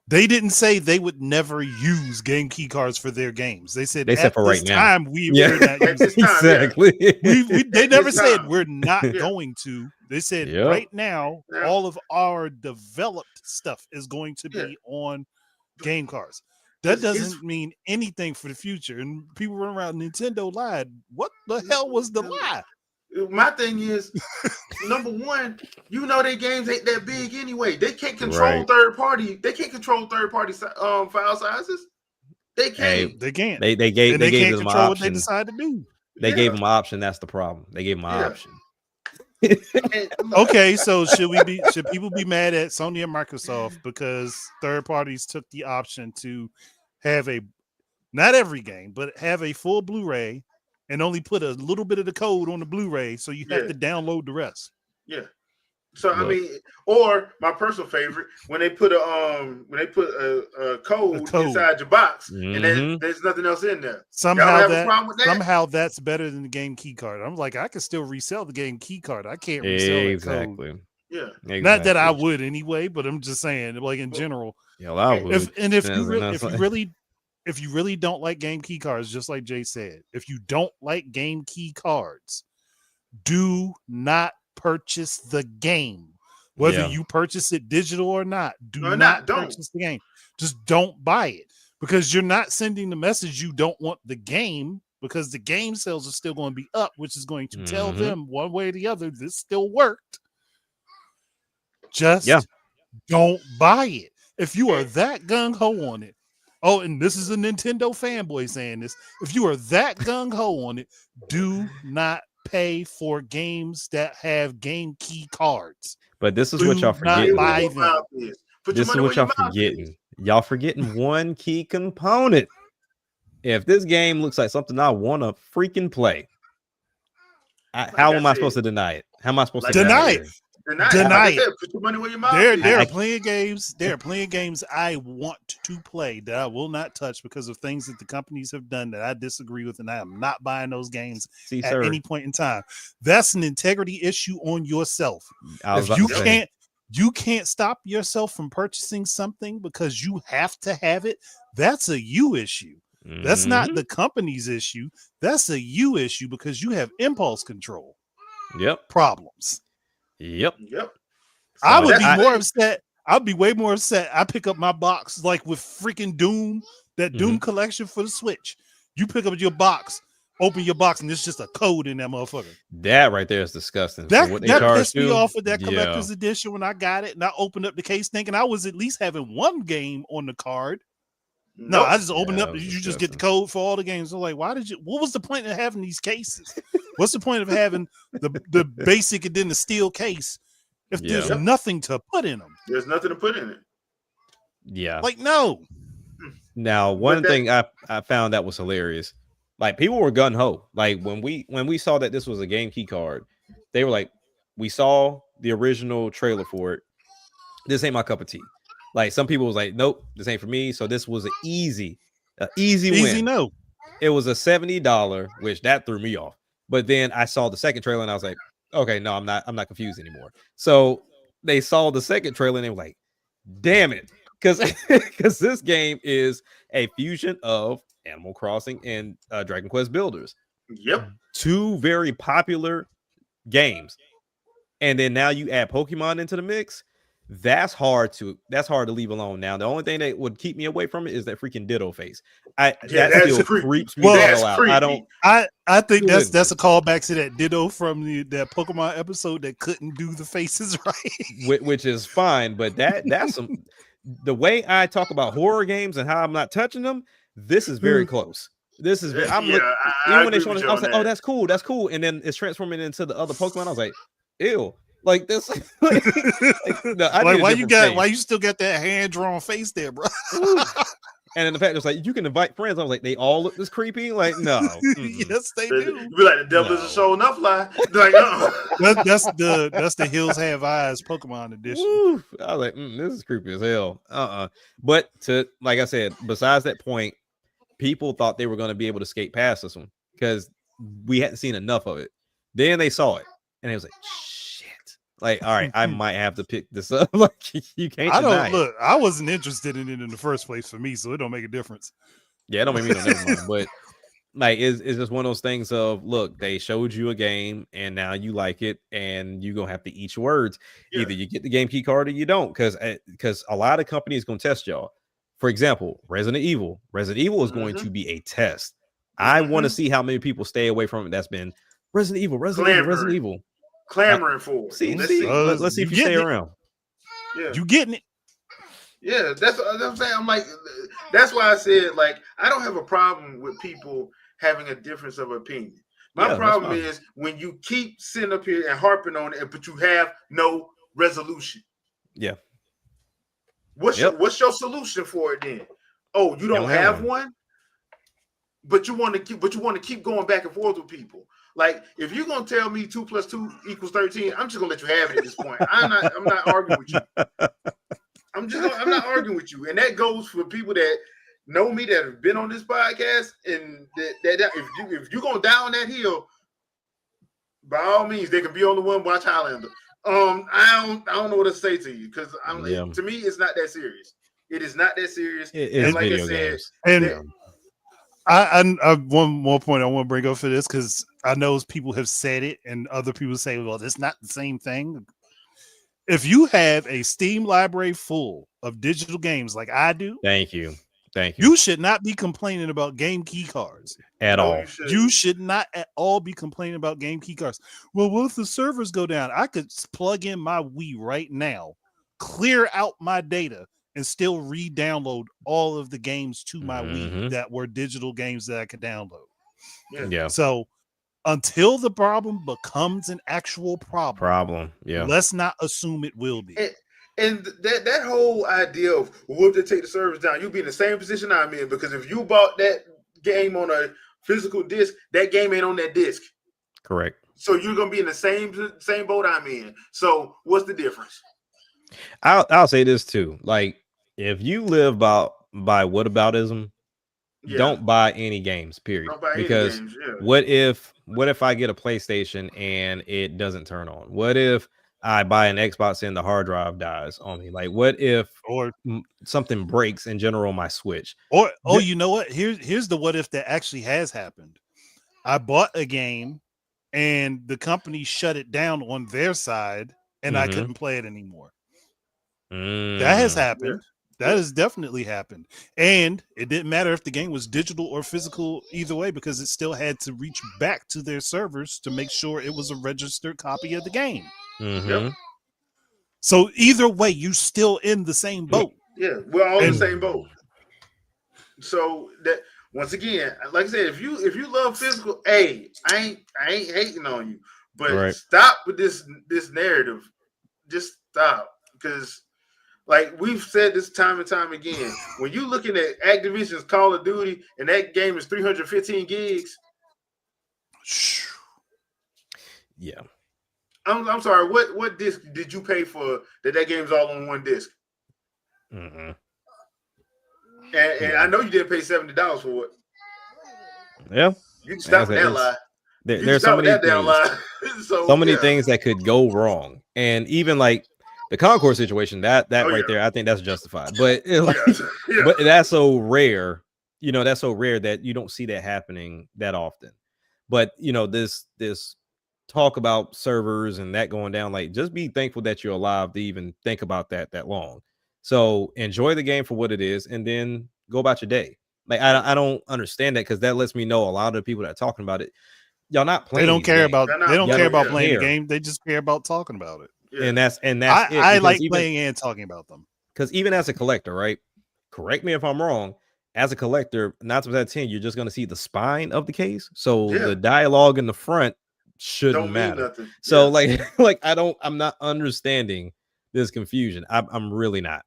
they didn't say they would never use game key cards for their games. They said for right now. time we're not At using this time, Exactly. they never This said time. we're not going to. They said right now, all of our developed stuff is going to be on game cards. That doesn't mean anything for the future. And people run around, Nintendo lied. What the hell was the lie? My thing is, number one, you know their games ain't that big anyway. They can't control third party. They can't control third party file sizes. They can't. They can't. They gave can't them an control what they option. decide to do. They gave them an option. That's the problem. They gave them an option. Okay, so should people be mad at Sony and Microsoft because third parties took the option to have not every game, but have a full Blu-ray and only put a little bit of the code on the Blu-ray, so you have to download the rest. Yeah. So I mean, or my personal favorite, when they put a code inside your box, and then there's nothing else in there. Somehow that's better than the game key card. I'm like, I can still resell the game key card. I can't resell the code. Yeah. Exactly. Not that I would anyway, but I'm just saying, like in general. Yeah, well, I would. If you really don't like game key cards, just like Jay said, if you don't like game key cards, do not purchase the game. Whether you purchase it digital or not, don't purchase the game. Just don't buy it, because you're not sending the message you don't want the game, because the game sales are still going to be up, which is going to tell them one way or the other this still worked. Just don't buy it. If you are that gung-ho on it, and this is a Nintendo fanboy saying this, if you are that gung-ho on it, do not pay for games that have game key cards. But this is what y'all forgetting. This is what y'all forgetting. Y'all forgetting one key component. If this game looks like something I want to freaking play, how am I supposed to deny it? How am I supposed to deny it? Deny it. Put your money where your mouth is. There are plenty of games. There are plenty of games I want to play that I will not touch because of things that the companies have done that I disagree with, and I am not buying those games at any point in time. That's an integrity issue on yourself. If you can't stop yourself from purchasing something because you have to have it, that's a you issue. That's not the company's issue. That's a you issue because you have impulse control. Yep. Problems. Yep. I So would be more upset. I'd be way more upset. I pick up my box like with freaking Doom, that Doom collection for the Switch. You pick up your box, open your box, and there's just a code in that motherfucker. That right there is disgusting. That, For what they that charge pissed me you, off of that collector's edition when I got it, and I opened up the case thinking I was at least having one game on the card. No, I just opened up. You just get the code for all the games. So like, why did you? What was the point of having these cases? What's the point of having the basic and then the steel case if there's nothing to put in them? There's nothing to put in it. Yeah. Like, no. Now, one thing I found that was hilarious. Like, people were gun ho. Like, when we saw that this was a game key card, they were like, we saw the original trailer for it. This ain't my cup of tea. Like, some people was like, nope, this ain't for me. So this was an easy win. No. It was a $70, which that threw me off. But then I saw the second trailer and I was like, okay, no, I'm not confused anymore. So they saw the second trailer and they were like, damn it. Because this game is a fusion of Animal Crossing and Dragon Quest Builders. Yep. Two very popular games. And then now you add Pokemon into the mix. That's hard to leave alone. Now, the only thing that would keep me away from it is that freaking Ditto face. That still creeps me the hell out. I think that's a callback to that Ditto from that Pokemon episode that couldn't do the faces right. Which is fine, but that's some the way I talk about horror games and how I'm not touching them. This is very close. This is very. Even when they showed it, I was like, "Oh, that's cool," and then it's transforming into the other Pokemon. I was like, "Ew." Like this, why you still got that hand drawn face there, bro? And then the fact it's like you can invite friends. I was like, they all look this creepy. Like, no, yes, they do. You be like, the devil isn't showing enough lie. Like, that's the Hills Have Eyes Pokemon edition. Woo. I was like, this is creepy as hell. But like I said, besides that point, people thought they were going to be able to skate past this one because we hadn't seen enough of it. Then they saw it, and it was like, like, all right, I might have to pick this up. Like, you can't. I wasn't interested in it in the first place for me, so it don't make a difference. Yeah, it don't make me no difference. But like, it's just one of those things of look, they showed you a game, and now you like it, and you're gonna have to eat your words. Yeah. Either you get the game key card or you don't, because a lot of companies gonna test y'all. For example, Resident Evil. Resident Evil is going to be a test. I want to see how many people stay away from it. That's been Resident Evil. Clamoring for it. Let's see if you stay around. Yeah, you getting it? Yeah, that's what I'm saying. I'm like, that's why I said, like, I don't have a problem with people having a difference of opinion. My problem is when you keep sitting up here and harping on it, but you have no resolution. Yeah. What's your solution for it then? Oh, you don't have one, but you want to keep going back and forth with people. Like, if you're gonna tell me 2 + 2 = 13, I'm just gonna let you have it at this point. I'm not arguing with you. I'm not arguing with you, and that goes for people that know me that have been on this podcast. And that if you're gonna die on that hill, by all means, they can be on the one. Watch Highlander. I don't know what to say to you because to me, it's not that serious. It is not that serious. It's like video I said, games. And I one more point I want to bring up for this because I know people have said it and other people say, well, it's not the same thing. If you have a Steam library full of digital games like I do, thank you. You should not be complaining about game key cards at all. You should not at all be complaining about game key cards. Well, what if the servers go down? I could plug in my Wii right now, clear out my data, and still re-download all of the games to my Wii that were digital games that I could download. Yeah. So until the problem becomes an actual problem, let's not assume it will be. And that whole idea of what if they take the servers down, you'll be in the same position I'm in, because if you bought that game on a physical disc, that game ain't on that disc. Correct. So you're gonna be in the same boat I'm in. So what's the difference? I'll say this too. Like, if you live by whataboutism, don't buy any games, period. Because what if I get a PlayStation and it doesn't turn on? What if I buy an Xbox and the hard drive dies on me? Like, what if something breaks in general on my Switch? You know what? Here's the what if that actually has happened. I bought a game and the company shut it down on their side and I couldn't play it anymore. That has happened. That has definitely happened. And it didn't matter if the game was digital or physical either way, because it still had to reach back to their servers to make sure it was a registered copy of the game. Yep. So either way, you still in the same boat. Yeah, we're all in the same boat. So that once again, like I said, if you love physical, I ain't hating on you, but stop with this narrative. Just stop, because like we've said this time and time again, when you looking at Activision's Call of Duty and that game is 315 gigs. Yeah. I'm sorry. What disc did you pay for that game's all on one disc? And I know you didn't pay $70 for it. Yeah. You can stop that lie. There's so many things. So many things that could go wrong, and even like the Concord situation, that right there, I think that's justified. But but that's so rare. You know, that's so rare that you don't see that happening that often. But you know, this talk about servers and that going down, like, just be thankful that you're alive to even think about that long. So enjoy the game for what it is, and then go about your day. Like, I don't understand that, because that lets me know a lot of the people that are talking about it, y'all not playing. They don't care about playing care. the game. They just care about talking about it. Yeah. And that's I like playing and talking about them. Because even as a collector, right? Correct me if I'm wrong. As a collector, 9 times out of 10, you're just going to see the spine of the case. So the dialogue in the front shouldn't matter. So I'm not understanding this confusion. I'm really not.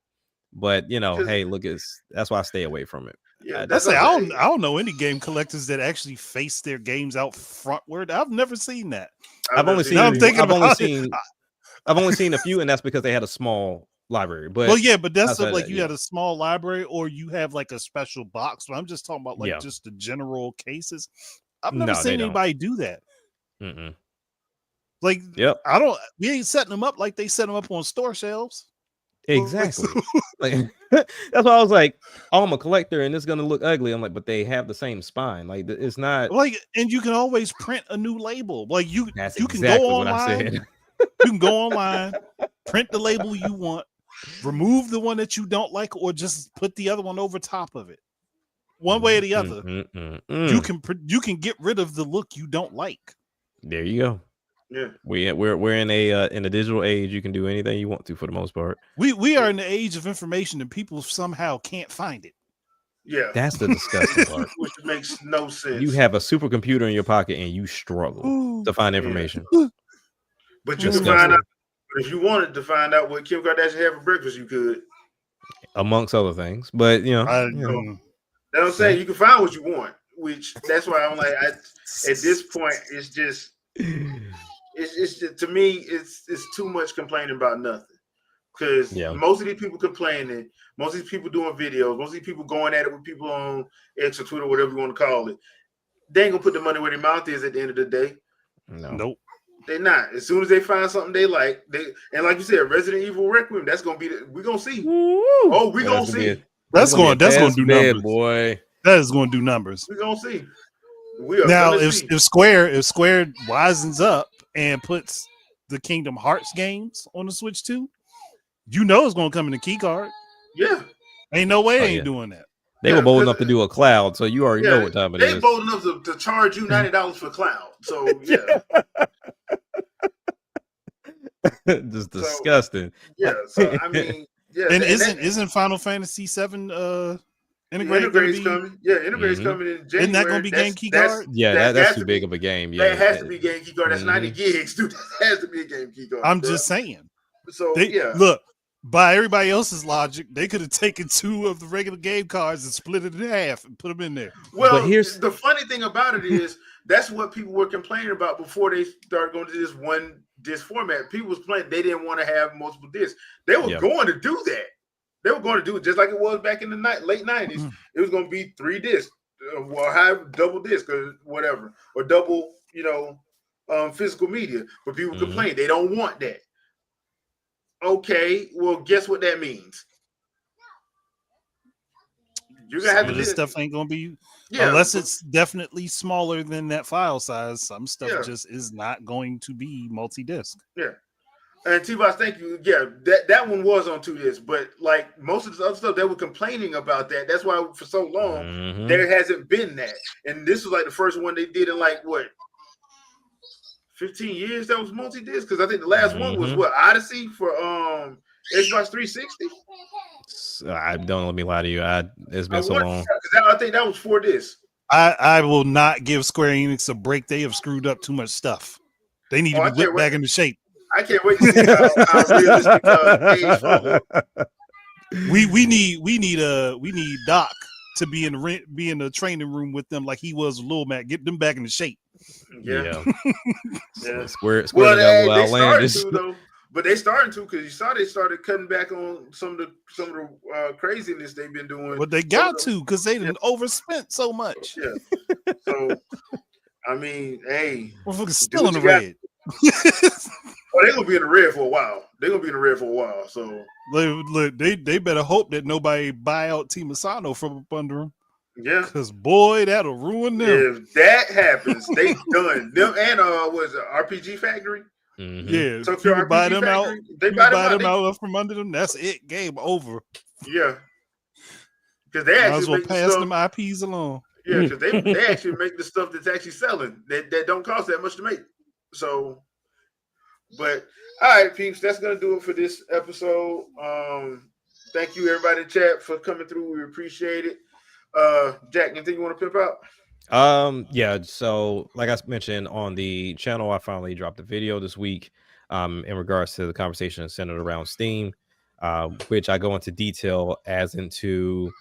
But you know, hey, look, that's why I stay away from it. Yeah, I don't know any game collectors that actually face their games out frontward. I've never seen that. I've only seen a few, and that's because they had a small library. But but that's you had a small library, or you have like a special box. But I'm just talking about just the general cases. I've never seen anybody do that. Like, we ain't setting them up like they set them up on store shelves. Exactly. Like, that's why I was like, oh, I'm a collector and it's gonna look ugly. I'm like, but they have the same spine. Like, it's not like, and you can always print a new label. Like, you can go online. You can go online, print the label you want, remove the one that you don't like, or just put the other one over top of it. One way or the other. You can get rid of the look you don't like. There you go. Yeah, we're in a digital age. You can do anything you want to, for the most part. We are in the age of information, and people somehow can't find it. Yeah, that's the disgusting part. Which makes no sense. You have a supercomputer in your pocket, and you struggle to find information. But you can find out. If you wanted to find out what Kim Kardashian had for breakfast, you could, amongst other things. But you know, that's what I'm saying. You can find what you want, which that's why I'm like, at this point, it's just. It's just, to me, it's too much complaining about nothing. Because most of these people complaining, most of these people doing videos, most of these people going at it with people on X or Twitter, whatever you want to call it, they ain't gonna put the money where their mouth is at the end of the day. Nope. They're not. As soon as they find something they like, and like you said, Resident Evil Requiem, that's gonna be we're gonna see. We're gonna see. That's gonna do numbers, boy. That is gonna do numbers. We're gonna see. Now, if Square wisens up and puts the Kingdom Hearts games on the Switch too, you know it's gonna come in the key card. Yeah, ain't no way they ain't doing that. They were bold enough to do a cloud, so you already know what time it is. They bold enough to charge you $90 for cloud. So just disgusting. So I mean, and isn't Final Fantasy VII Integrate's coming. Yeah, Integrate's coming in January. Isn't that going to be game key card? That's too big of a game. Yeah, that has to be game key card. That's 90 gigs, dude. That has to be a game key card. I'm just saying. So look, by everybody else's logic, they could have taken 2 of the regular game cards and split it in half and put them in there. Well, but here's the funny thing about it is that's what people were complaining about before they started going to this one disc format. People was complaining they didn't want to have multiple discs. They were going to do that. They were going to do it just like it was back in the late 90s. It was going to be 3 discs, double disc or whatever, or double, physical media. But people complain they don't want that. Okay, well, guess what that means? You're gonna have to. This stuff ain't gonna be unless it's definitely smaller than that file size. Some stuff just is not going to be multi-disc. Yeah. And T-Boss, thank you. Yeah, that one was on 2 discs, but like most of the other stuff, they were complaining about that. That's why for so long there hasn't been that. And this was like the first one they did in like what 15 years that was multi-disc, because I think the last one was what, Odyssey for Xbox 360. I don't, let me lie to you. It's been so long. I think that was 4 discs. I will not give Square Enix a break. They have screwed up too much stuff. They need to be whipped back into shape. I can't wait to see how realistic age forward. We need Doc to be in the training room with them like he was Lil Mac. Get them back into shape. Yeah. Square well, they started to though, but they started to, because you saw they started cutting back on some of the craziness they've been doing. But they got to, because they didn't overspent so much. Yeah. So I mean, hey, we're still in the red. Oh, they're gonna be in the red for a while. So look, they better hope that nobody buy out Team Asano from up under them. Yeah, because boy, that'll ruin them. If that happens, they done them. And was it RPG Factory? Yeah, so people buy them Factory, out. They buy them out from under them. That's it. Game over. Yeah, because they actually might as well make pass them IPs along. Yeah, because they actually make the stuff that's actually selling that don't cost that much to make. So, but all right, peeps, that's gonna do it for this episode. Thank you everybody in chat for coming through. We appreciate it. Jack, anything you want to pimp out? Yeah, so like I mentioned on the channel, I finally dropped a video this week in regards to the conversation centered around Steam, which I go into detail as into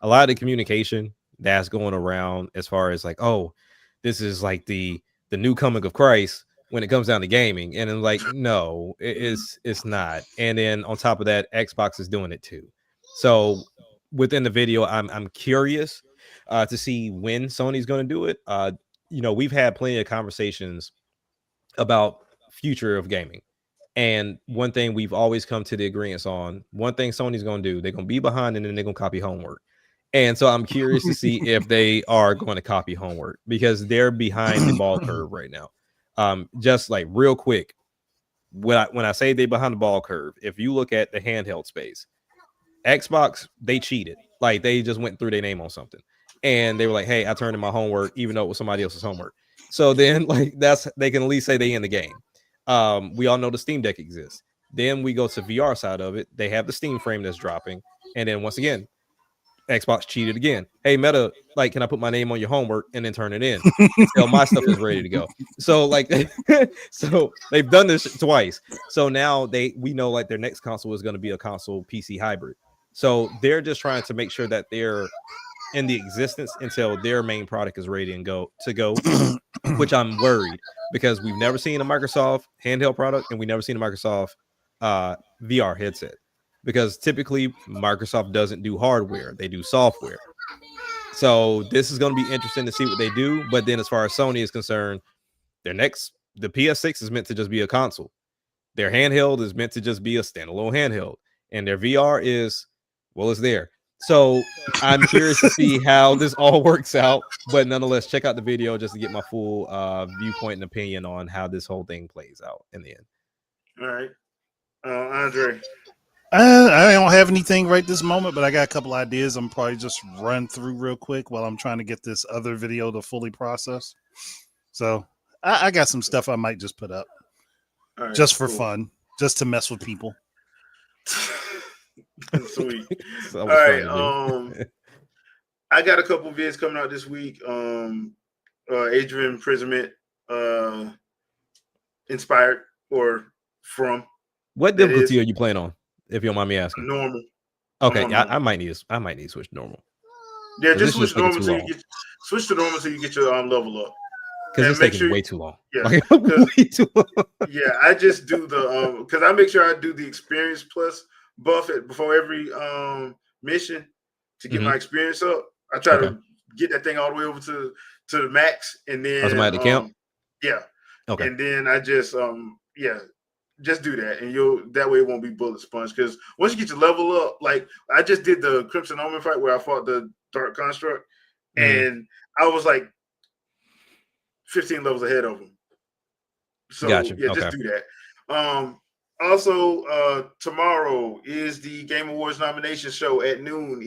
a lot of the communication that's going around as far as like, oh, this is like the new coming of Christ when it comes down to gaming. And I'm like, no, it's not. And then on top of that, Xbox is doing it too. So within the video, I'm curious to see when Sony's going to do it. We've had plenty of conversations about future of gaming. And one thing we've always come to the agreement on, one thing Sony's going to do, they're going to be behind and then they're going to copy homework. And so I'm curious to see if they are going to copy homework, because they're behind the ball curve right now. Just like real quick, when I say they're behind the ball curve, if you look at the handheld space, Xbox, they cheated. Like they just went through their name on something. And they were like, hey, I turned in my homework, even though it was somebody else's homework. So then like they can at least say they in the game. We all know the Steam Deck exists. Then we go to VR side of it. They have the Steam frame that's dropping. And then once again, Xbox cheated again. Hey, Meta, like, can I put my name on your homework and then turn it in until my stuff is ready to go? So like, so they've done this twice. So now we know like their next console is going to be a console PC hybrid. So they're just trying to make sure that they're in the existence until their main product is ready and go, which I'm worried, because we've never seen a Microsoft handheld product and we've never seen a Microsoft VR headset. Because typically Microsoft doesn't do hardware, they do software. So this is going to be interesting to see what they do. But then as far as Sony is concerned, the PS6 is meant to just be a console. Their handheld is meant to just be a standalone handheld. And their VR is, well, it's there. So I'm curious to see how this all works out. But nonetheless, check out the video just to get my full viewpoint and opinion on how this whole thing plays out in the end. All right. Andre. I don't have anything right this moment, but I got a couple ideas. I'm probably just run through real quick while I'm trying to get this other video to fully process. So I got some stuff I might just put up just for fun, just to mess with people. Sweet. All right. I got a couple vids coming out this week. Age of Imprisonment inspired or from. What difficulty are you playing on? If you don't mind me asking. Normal. Okay, I might need to switch to normal. Yeah, just switch to normal so you get your level up. Because it's taking way too long. Yeah, way too long. Yeah, I just do the because I make sure I do the experience plus buff it before every mission to get my experience up. I try to get that thing all the way over to the max, and then automatic count. Yeah. Okay. And then I just just do that, and that way it won't be bullet sponge. Because once you get your level up, like I just did the Crimson Omen fight where I fought the Dark Construct, and I was like 15 levels ahead of him. So gotcha. just do that. Also, tomorrow is the Game Awards nomination show at noon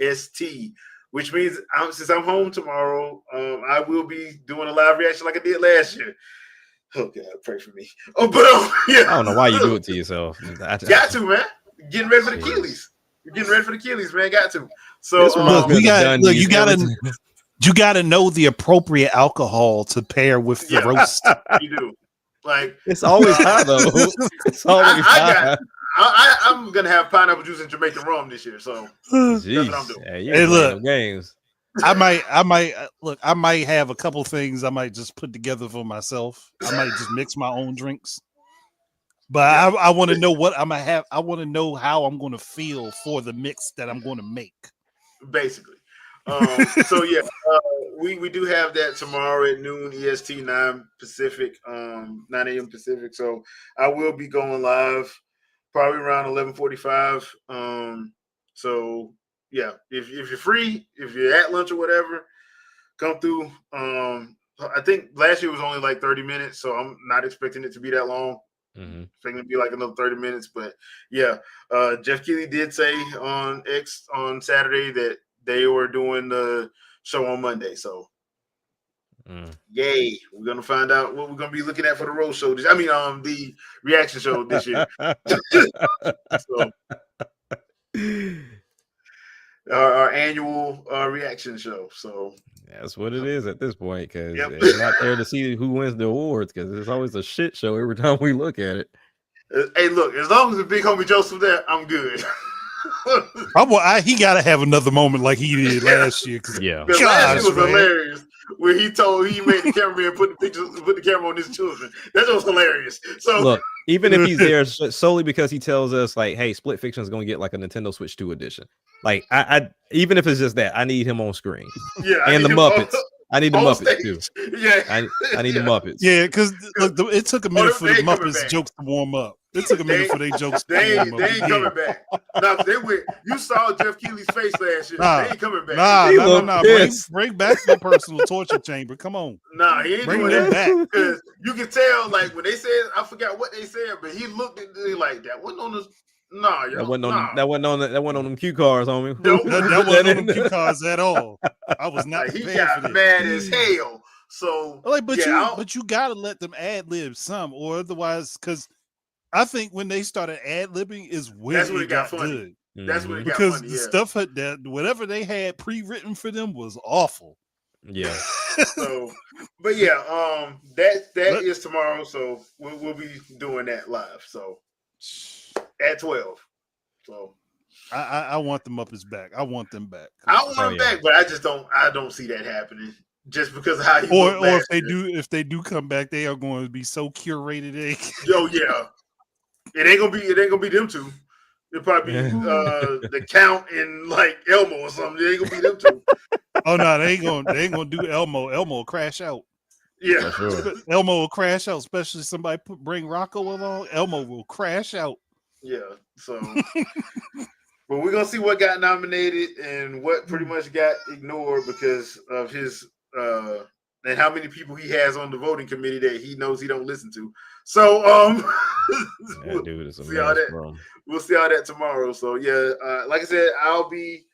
EST, which means since I'm home tomorrow, I will be doing a live reaction like I did last year. Oh God, pray for me. Oh, but yeah, I don't know why you do it to yourself. Got to, man. Getting ready for the Achilles. You're getting ready for the Achilles, man. Got to. So This reminds me of the Dundies. You gotta know the appropriate alcohol to pair with the roast. You do. Like it's always hot though. It's always hot. I'm gonna have pineapple juice and Jamaican rum this year. So that's what I'm doing. Hey, look, games. I might have a couple things I might just put together for myself. I might just mix my own drinks. But I want to know what I'm gonna have. I want to know how I'm gonna feel for the mix that I'm gonna make. Basically. So yeah, we do have that tomorrow at noon EST, 9 Pacific, 9 a.m. Pacific. So I will be going live probably around 11:45. So yeah, if you're free, if you're at lunch or whatever, come through. I think last year was only like 30 minutes, so I'm not expecting it to be that long. Expecting it to be like another 30 minutes, but yeah, Jeff Keighley did say on X on Saturday that they were doing the show on Monday. So yay, we're gonna find out what we're gonna be looking at for the roast show. The reaction show this year. So, our annual reaction show. So that's what it is at this point, because it's not there to see who wins the awards, because it's always a shit show every time we look at it. Hey, look, as long as the big homie Joseph there, I'm good. He got to have another moment like he did last year. Yeah, last year was hilarious. Where he made the cameraman put the camera on his children. That was hilarious. So look, even if he's there solely because he tells us like, "Hey, Split Fiction is going to get like a Nintendo Switch 2 edition." Like, I even if it's just that, I need him on screen. Yeah, and the Muppets. I need the Muppets stage. too. Yeah, I need the Muppets. Yeah, because look, it took a minute for the Muppets jokes to warm up. It took a minute for their jokes to warm up. They ain't coming back. No, they went. You saw Jeff Keighley's face last year. They ain't coming back. Nah. Bring back the personal torture chamber. Come on. Nah, he ain't bring doing that back. Because you can tell, like when they said, I forgot what they said, but he looked at me like that wasn't on this. Nah, yo, that wasn't on them cue cards, homie. That wasn't on them cue cards at all. I was not. He got mad as hell. So but you gotta let them ad lib some, or otherwise, because I think when they started ad libbing is when it got funny. Good. That's when it got because funny. The stuff that whatever they had pre-written for them was awful. Yeah. So, but yeah, that is tomorrow. So we'll be doing that live. So at 12. So I want the Muppets back. I want them back. I want them back, but I don't see that happening. Just because of how he or if they do come back, they are going to be so curated. Yo, yeah. It ain't gonna be them two. It'll probably be the Count and like Elmo or something. It ain't gonna be them two. Oh no, they ain't gonna do Elmo. Elmo will crash out. Yeah, sure. Elmo will crash out, especially somebody bring Rocco along. Elmo will crash out. Yeah. So, but we're gonna see what got nominated and what pretty much got ignored because of his and how many people he has on the voting committee that he knows he don't listen to. So that dude is a mess, bro. We'll see all that tomorrow. So yeah, like I said, I'll be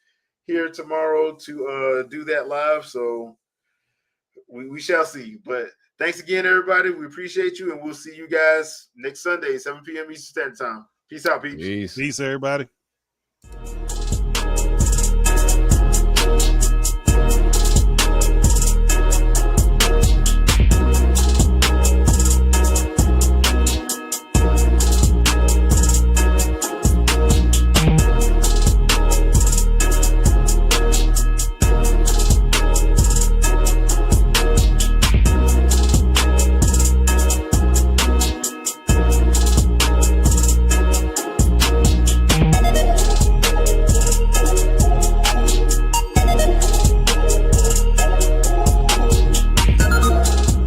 here tomorrow to do that live. So we shall see. But thanks again, everybody. We appreciate you, and we'll see you guys next Sunday, 7 p.m. Eastern Standard Time. Peace out, peeps. Peace, everybody.